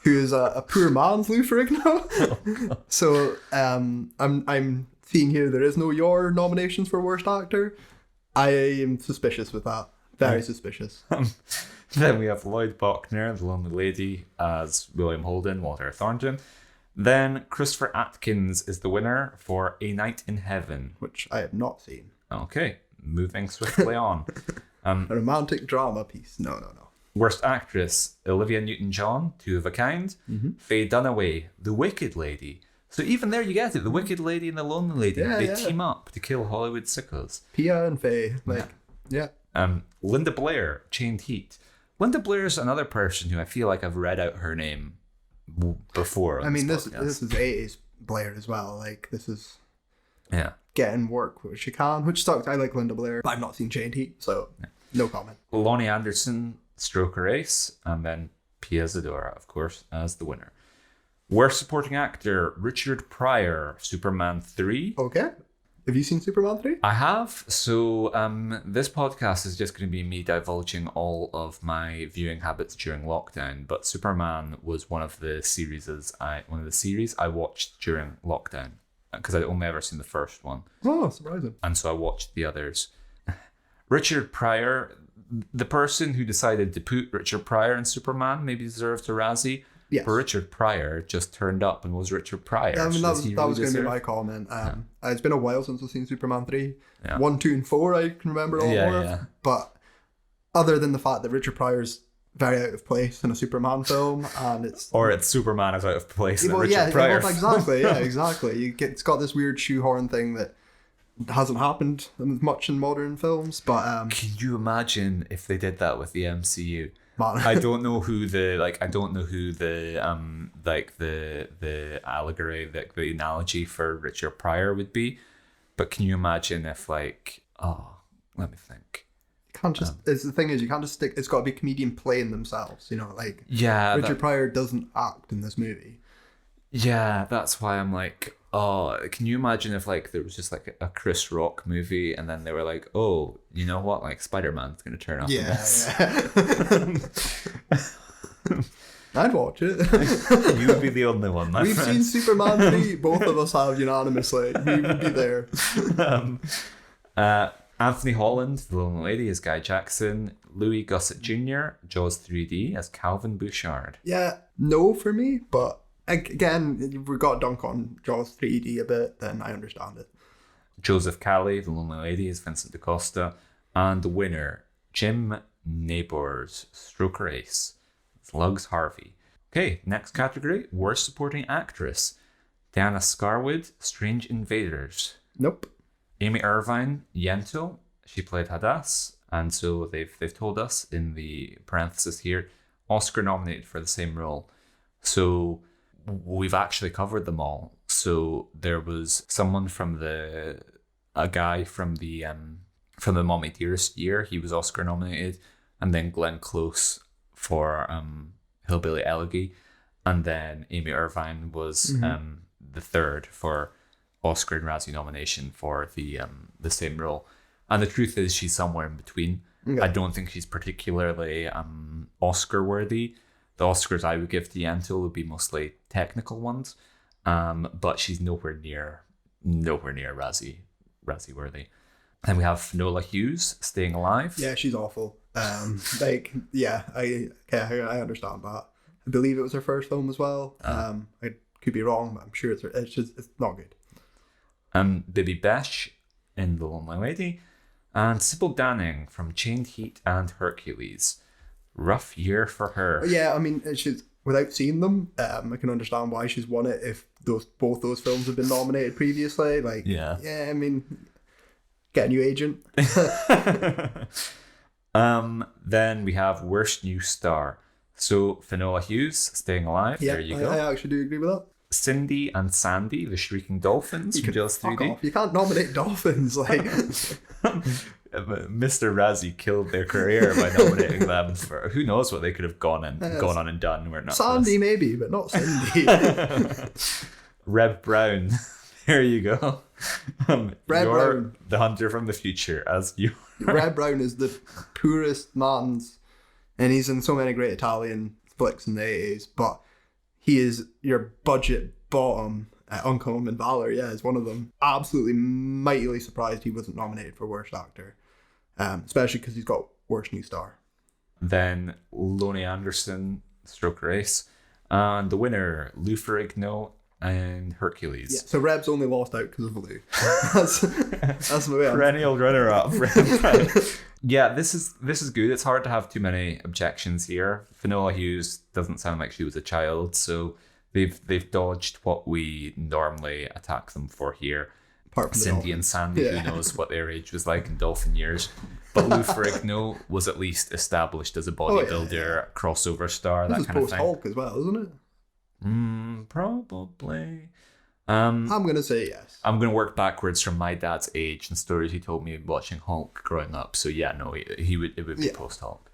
Speaker 2: who is a poor man's Lou Ferrigno. So I'm seeing here there is no Your nominations for worst actor. I am suspicious with that. Very suspicious.
Speaker 1: Then we have Lloyd Bochner, The Lonely Lady, as William Holden, Walter Thornton. Then Christopher Atkins is the winner for A Night in Heaven,
Speaker 2: which I have not seen.
Speaker 1: Okay, moving swiftly on.
Speaker 2: A romantic drama piece. No.
Speaker 1: Worst actress, Olivia Newton-John, Two of a Kind. Faye Dunaway, The Wicked Lady. So even there you get it, The Wicked Lady and The Lonely Lady. They team up to kill Hollywood sickos.
Speaker 2: Pia and Faye.
Speaker 1: Linda Blair, Chained Heat. Linda Blair's another person who I feel like I've read out her name before.
Speaker 2: I mean, this is 80s Blair as well. Like, this is getting work where she can, which sucks. I like Linda Blair, but I've not seen Chained Heat, so no comment.
Speaker 1: Lonnie Anderson, Stroker Ace, and then Pia Zadora, of course, as the winner. Worst supporting actor, Richard Pryor, Superman 3.
Speaker 2: Okay. Have you seen Superman 3?
Speaker 1: I have. So this podcast is just going to be me divulging all of my viewing habits during lockdown. But Superman was one of the series I watched during lockdown, because I'd only ever seen the first one.
Speaker 2: Oh, surprising.
Speaker 1: And so I watched the others. Richard Pryor, the person who decided to put Richard Pryor in Superman maybe deserves a Razzie.
Speaker 2: Yes.
Speaker 1: But Richard Pryor just turned up and was Richard Pryor.
Speaker 2: Yeah, I mean,
Speaker 1: So
Speaker 2: that was going to be my comment. It's been a while since I've seen Superman 3. 1, 2, and 4 I can remember a lot more of. But other than the fact that Richard Pryor's very out of place in a Superman film, and it's
Speaker 1: Superman is out of place in a
Speaker 2: Richard
Speaker 1: Pryor
Speaker 2: exactly. Yeah, exactly. It's got this weird shoehorn thing that hasn't happened much in modern films. But
Speaker 1: can you imagine if they did that with the MCU?
Speaker 2: Man.
Speaker 1: I don't know who the allegory, the analogy for Richard Pryor would be, but can you imagine if let me think.
Speaker 2: You can't just. It's the thing is, you can't just stick. It's got to be a comedian playing themselves. Richard Pryor doesn't act in this movie.
Speaker 1: Yeah, that's why I'm like, can you imagine if there was just a Chris Rock movie and then they were like, oh, you know what, Spider-Man's gonna turn up in this.
Speaker 2: I'd watch it.
Speaker 1: You would be the only one, my
Speaker 2: We've
Speaker 1: friend.
Speaker 2: seen Superman 3, both of us have unanimously. We would be there.
Speaker 1: Anthony Holland, the Lonely Lady, as Guy Jackson. Louis Gossett Jr., Jaws 3D as Calvin Bouchard.
Speaker 2: Yeah, no for me, but again, if we got dunk on Jaws 3D a bit, then I understand it.
Speaker 1: Joseph Calley, the Lonely Lady, as Vincent DaCosta. And the winner, Jim Nabors, Stroker Ace, as Lugs Harvey. Okay, next category, Worst Supporting Actress. Diana Scarwood, Strange Invaders.
Speaker 2: Nope.
Speaker 1: Amy Irvine, Yento, she played Hadass, and so they've told us in the parenthesis here, Oscar nominated for the same role. So we've actually covered them all. So there was someone a guy from the Mommy Dearest Year, he was Oscar nominated, and then Glenn Close for Hillbilly Elegy, and then Amy Irvine was the third for Oscar and Razzie nomination for the same role. And the truth is, she's somewhere in between. Okay. I don't think she's particularly Oscar worthy. The Oscars I would give to Yentl would be mostly technical ones, but she's nowhere near Razzie worthy. And we have Finola Hughes, Staying Alive.
Speaker 2: Yeah, she's awful. I understand that. I believe it was her first film as well. I could be wrong, but I'm sure it's not good.
Speaker 1: Bibi Besh in The Lonely Lady, and Sybil Danning from Chained Heat and Hercules. Rough year for her.
Speaker 2: Yeah, I mean, she's, without seeing them, I can understand why she's won it if both those films have been nominated previously. I mean, get a new agent.
Speaker 1: Then we have Worst New Star. So Finola Hughes, Staying Alive.
Speaker 2: Yeah,
Speaker 1: there you go.
Speaker 2: I actually do agree with that.
Speaker 1: Cindy and Sandy, the Shrieking Dolphins from Jaws 3D.
Speaker 2: You can't nominate dolphins.
Speaker 1: Mr. Razzie killed their career by nominating them for who knows what they could have gone on and done. We're not
Speaker 2: Sandy maybe, but not Cindy.
Speaker 1: Reb Brown, there you go.
Speaker 2: Reb Brown,
Speaker 1: the hunter from the future, as you.
Speaker 2: Reb Brown is the poorest man's, and he's in so many great Italian flicks in the 80s, but he is your budget bottom. Uncommon Valor, is one of them. Absolutely mightily surprised he wasn't nominated for Worst Actor, especially because he's got Worst New Star. Then
Speaker 1: Lonnie Anderson, Stroker Ace, and the winner, Lou Ferrigno and Hercules.
Speaker 2: Yeah, so Reb's only lost out because of Lou. that's my way.
Speaker 1: Perennial runner-up. Yeah, this is good. It's hard to have too many objections here. Finola Hughes doesn't sound like she was a child, so they've dodged what we normally attack them for here.
Speaker 2: Apart from
Speaker 1: Cindy and Sandy, who knows what their age was like in dolphin years. But Lou Ferrigno was at least established as a bodybuilder, crossover star, that kind of thing.
Speaker 2: Hulk as well, isn't it?
Speaker 1: Probably.
Speaker 2: I'm going to say yes.
Speaker 1: I'm going to work backwards from my dad's age and stories he told me watching Hulk growing up. So yeah, no, it would be post-Hulk.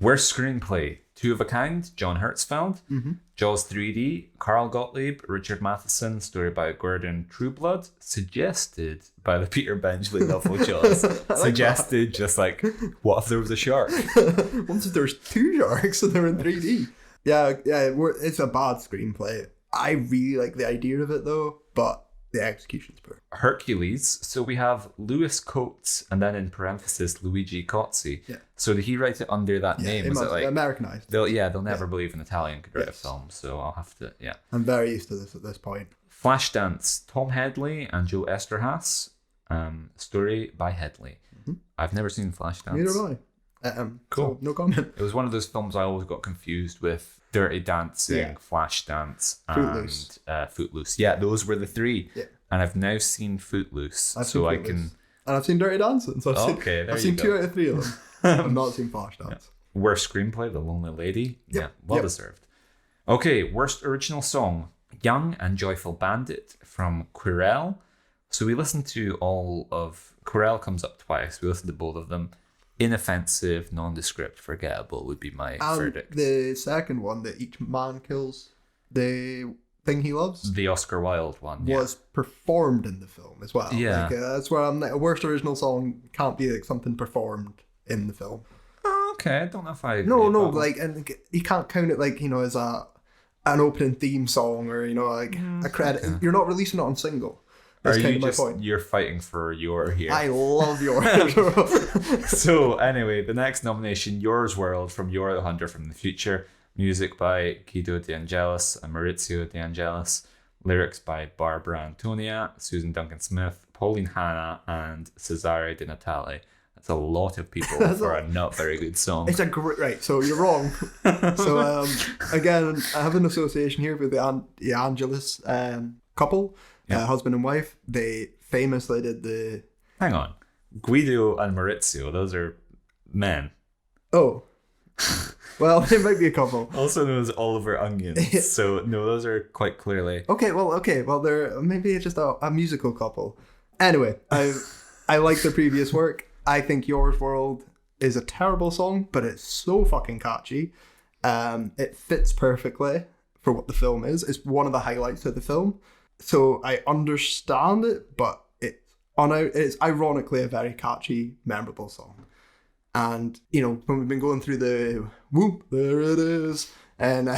Speaker 1: Worst screenplay, Two of a Kind, John Hertzfeld. Jaws 3D, Carl Gottlieb, Richard Matheson, story by Gordon Trueblood, suggested by the Peter Benchley novel Jaws. Suggested, just like, what if there was a shark?
Speaker 2: What if there's two sharks and they're in 3D? Yeah, it's a bad screenplay. I really like the idea of it though, but The execution's perfect.
Speaker 1: Hercules. So we have Lewis Coates and then in parenthesis Luigi Cozzi.
Speaker 2: Yeah.
Speaker 1: So did he write it under that name? Was it like
Speaker 2: Americanized?
Speaker 1: They'll never believe an Italian could write a film, so I'll have to
Speaker 2: I'm very used to this at this point.
Speaker 1: Flashdance, Tom Hedley and Joe Esterhaas. Story by Hedley. I've never seen Flashdance.
Speaker 2: Neither have I. Cool. So no comment.
Speaker 1: It was one of those films I always got confused with Dirty Dancing, Flashdance,
Speaker 2: Footloose.
Speaker 1: and Footloose. Yeah, those were the three.
Speaker 2: Yeah.
Speaker 1: And I've now seen Footloose, And
Speaker 2: I've seen Dirty Dancing. So I've seen 2 out of 3 of them. I've not seen Flashdance.
Speaker 1: Yeah. Worst screenplay, The Lonely Lady.
Speaker 2: Yep.
Speaker 1: Yeah, well deserved. Okay, worst original song, Young and Joyful Bandit from Querelle. So we listened to all of Querelle comes up twice. We listened to both of them. Inoffensive, nondescript, forgettable would be my verdict.
Speaker 2: The second one, that each man kills the thing he loves,
Speaker 1: the Oscar Wilde one,
Speaker 2: was performed in the film as well.
Speaker 1: Yeah,
Speaker 2: that's where I'm like, a worst original song can't be like something performed in the film.
Speaker 1: Okay, I don't know if I agree.
Speaker 2: No, like, and you can't count it like, as an opening theme song or like a credit. Okay. You're not releasing it on single. That's kind of my point.
Speaker 1: You're fighting for your here.
Speaker 2: I love yours.
Speaker 1: So anyway, the next nomination, Yours World from You're the Hunter from the Future. Music by Guido De Angelis and Maurizio De Angelis. Lyrics by Barbara Antonia, Susan Duncan Smith, Pauline Hanna, and Cesare Di Natale. That's a lot of people for a not very good song.
Speaker 2: It's a great... Right, so you're wrong. So again, I have an association here with the Angelis couple. Husband and wife. They famously did the...
Speaker 1: Hang on. Guido and Maurizio, those are men.
Speaker 2: Oh. Well, it might be a couple.
Speaker 1: Also known as Oliver Onions. So, no, those are quite clearly...
Speaker 2: Okay, well, they're maybe just a musical couple. Anyway, I like their previous work. I think Yours World is a terrible song, but it's so fucking catchy. It fits perfectly for what the film is. It's one of the highlights of the film. So I understand it, but it's ironically a very catchy, memorable song. And, when we've been going through the whoop, there it is, and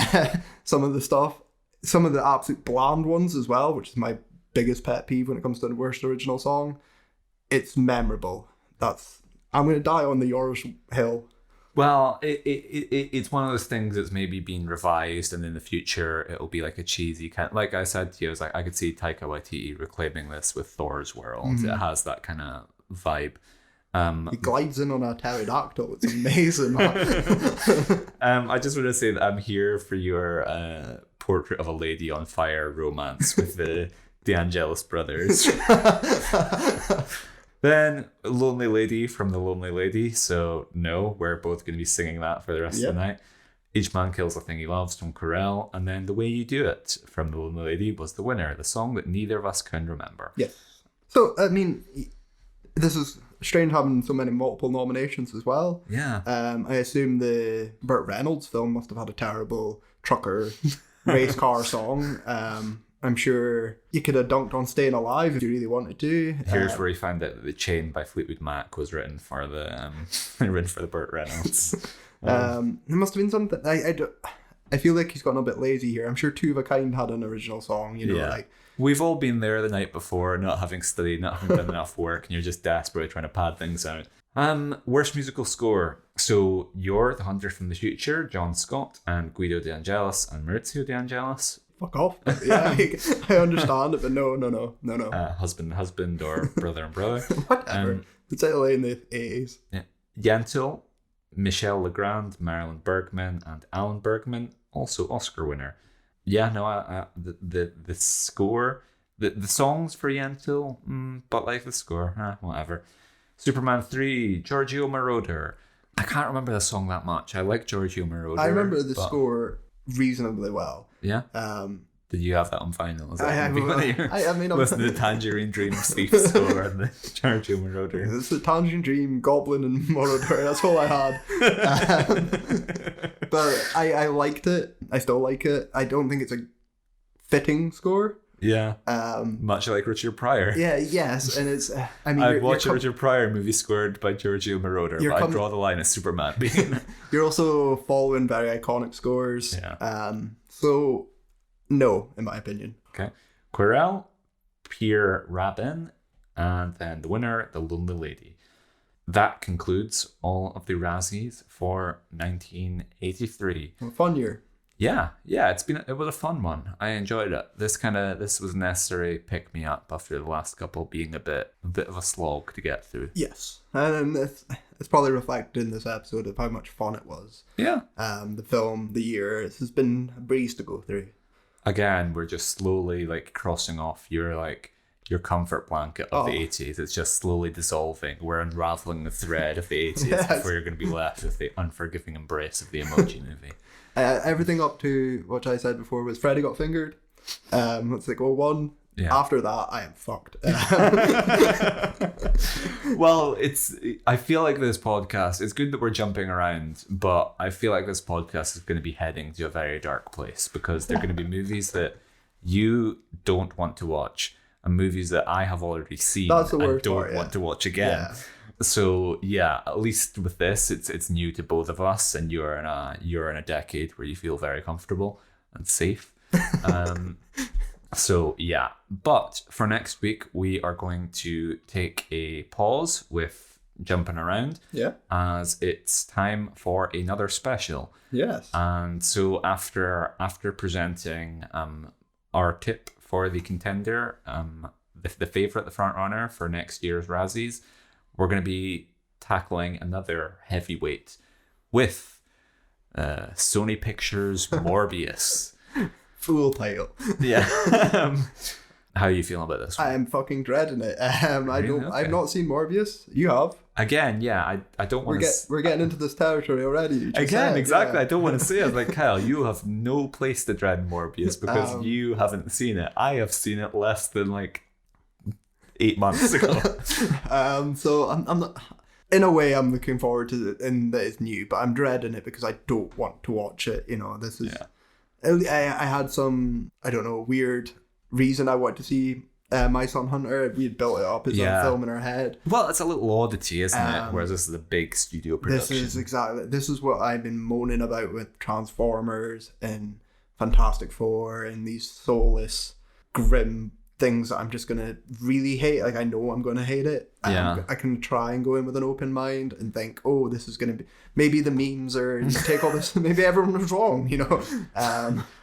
Speaker 2: some of the stuff, some of the absolute bland ones as well, which is my biggest pet peeve when it comes to the worst original song, it's memorable. I'm going to die on the Yours Hill.
Speaker 1: Well, it's one of those things that's maybe been revised, and in the future it'll be like a cheesy kind. Like I said to you, I could see Taika Waititi reclaiming this with Thor's World. Mm-hmm. It has that kind of vibe.
Speaker 2: He glides in on a pterodactyl. It's amazing.
Speaker 1: I just want to say that I'm here for your portrait of a lady on fire romance with the De Angelis brothers. Then Lonely Lady from The Lonely Lady. So no, we're both going to be singing that for the rest of the night. Each Man Kills the Thing He Loves from Querelle. And then The Way You Do It from The Lonely Lady was the winner. The song that neither of us can remember.
Speaker 2: Yeah. So, I mean, this is strange having so many multiple nominations as well.
Speaker 1: Yeah.
Speaker 2: I assume the Burt Reynolds film must have had a terrible trucker race car song. I'm sure you could have dunked on Staying Alive if you really wanted to.
Speaker 1: Here's where he found out that The Chain by Fleetwood Mac was written for the Burt Reynolds.
Speaker 2: There must have been something. I feel like he's gotten a bit lazy here. I'm sure Two of a Kind had an original song. Like
Speaker 1: we've all been there the night before, not having studied, not having done enough work, and you're just desperately trying to pad things out. Worst musical score. So You're the Hunter from the Future, John Scott and Guido De Angelis and Maurizio De Angelis.
Speaker 2: Fuck off. Yeah, I understand it, but no.
Speaker 1: Husband or brother and brother.
Speaker 2: Whatever. It's LA in the 80s.
Speaker 1: Yeah. Yentl, Michel Legrand, Marilyn Bergman, and Alan Bergman, also Oscar winner. Yeah, no, the score, the songs for Yentl, but like the score, whatever. Superman 3, Giorgio Moroder. I can't remember the song that much. I like Giorgio Moroder.
Speaker 2: I remember the score reasonably well.
Speaker 1: Yeah. Did you have that on vinyl?
Speaker 2: I mean,
Speaker 1: listen to the Tangerine Dream Thief score and the Giorgio Moroder.
Speaker 2: It's the Tangerine Dream, Goblin, and Moroder. That's all I had. But I liked it. I still like it. I don't think it's a fitting score.
Speaker 1: Yeah. Much like Richard Pryor.
Speaker 2: Yeah. Yes, and it's.
Speaker 1: I'd watch a Richard Pryor movie scored by Giorgio Moroder, but I draw the line at Superman being.
Speaker 2: You're also following very iconic scores.
Speaker 1: Yeah.
Speaker 2: So, no, in my opinion.
Speaker 1: Okay. Querelle, Pierre Rabin, and then the winner, The Lonely Lady. That concludes all of the Razzies for 1983.
Speaker 2: A fun year.
Speaker 1: Yeah, it was a fun one. I enjoyed it. This was necessary pick me up after the last couple being a bit of a slog to get through.
Speaker 2: Yes, and it's probably reflected in this episode of how much fun it was.
Speaker 1: Yeah.
Speaker 2: The film, the year, it has been a breeze to go through.
Speaker 1: Again, we're just slowly like crossing off your comfort blanket of the 80s. It's just slowly dissolving. We're unraveling the thread of the 80s before you're going to be left with the unforgiving embrace of the Emoji Movie.
Speaker 2: Everything up to what I said before was Freddy got fingered. It's like 01. Yeah. After that, I am fucked.
Speaker 1: Well, I feel like this podcast, it's good that we're jumping around, but I feel like this podcast is going to be heading to a very dark place because they're going to be movies that you don't want to watch and movies that I have already seen and don't want to watch again. Yeah. So yeah, at least with this, it's new to both of us, and you're in a decade where you feel very comfortable and safe. So yeah, but for next week we are going to take a pause with jumping around.
Speaker 2: Yeah.
Speaker 1: As it's time for another special.
Speaker 2: Yes.
Speaker 1: And so after presenting our tip for the contender, the favorite, the front runner for next year's Razzies, we're going to be tackling another heavyweight with Sony Pictures' Morbius.
Speaker 2: Full title.
Speaker 1: Yeah. How are you feeling about this one?
Speaker 2: I am fucking dreading it. I've not seen Morbius. You have.
Speaker 1: Again, yeah. I don't want to.
Speaker 2: We're getting into this territory already.
Speaker 1: Again, exactly. Yeah. I don't want to say it. Like, Kyle, you have no place to dread Morbius because you haven't seen it. I have seen it less than like 8 months ago.
Speaker 2: So I'm not. In a way, I'm looking forward to it, and that it's new, but I'm dreading it because I don't want to watch it. You know, this is. Yeah. I had some, I don't know, weird reason I wanted to see My Son Hunter. We had built it up as a film in our head.
Speaker 1: Well, it's a little oddity, isn't it? Whereas this is a big studio production.
Speaker 2: This is what I've been moaning about with Transformers and Fantastic Four and these soulless, grim things that I'm just going to really hate. Like, I know I'm going to hate it.
Speaker 1: Yeah.
Speaker 2: I can try and go in with an open mind and think, oh, this is going to be... Maybe the memes are... take all this... Maybe everyone was wrong, you know?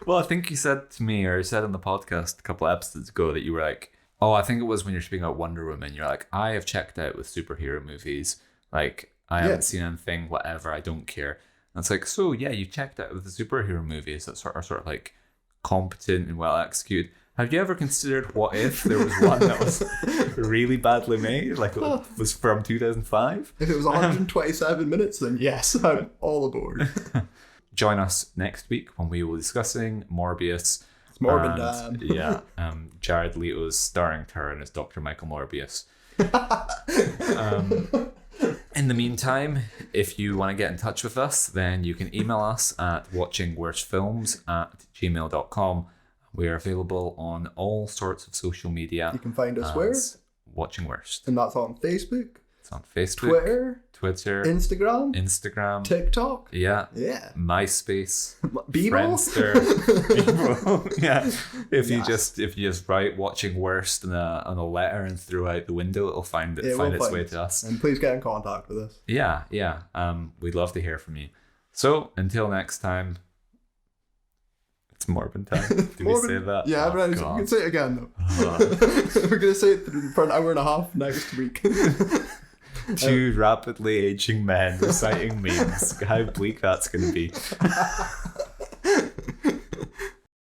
Speaker 1: Well, I think you said to me, or you said on the podcast a couple of episodes ago that you were like, oh, I think it was when you're speaking about Wonder Woman, you're like, I have checked out with superhero movies. Like, I haven't seen anything, whatever, I don't care. And it's like, so yeah, you checked out with the superhero movies that are sort of like competent and well executed. Have you ever considered what if there was one that was really badly made, like it was from 2005?
Speaker 2: If it was 127 minutes, then yes, I'm all aboard.
Speaker 1: Join us next week when we will be discussing Morbius.
Speaker 2: It's Morbin Dan.
Speaker 1: Yeah, Jared Leto's starring turn as Dr. Michael Morbius. In the meantime, if you want to get in touch with us, then you can email us at watchingworstfilms@gmail.com. We are available on all sorts of social media.
Speaker 2: You can find us where?
Speaker 1: Watching Worst.
Speaker 2: And that's on Facebook.
Speaker 1: It's on Facebook.
Speaker 2: Twitter.
Speaker 1: Instagram.
Speaker 2: TikTok.
Speaker 1: Yeah.
Speaker 2: Yeah.
Speaker 1: MySpace.
Speaker 2: Friendster.
Speaker 1: Yeah. If you just write Watching Worst on a letter and throw out the window, it'll find its way to us.
Speaker 2: And please get in contact with us.
Speaker 1: Yeah. We'd love to hear from you. So until next time. It's Morbin time. Did we say that?
Speaker 2: Yeah, right. We can say it again, though. We're going to say it for an hour and a half next week.
Speaker 1: Two rapidly aging men reciting memes. How bleak that's going to be.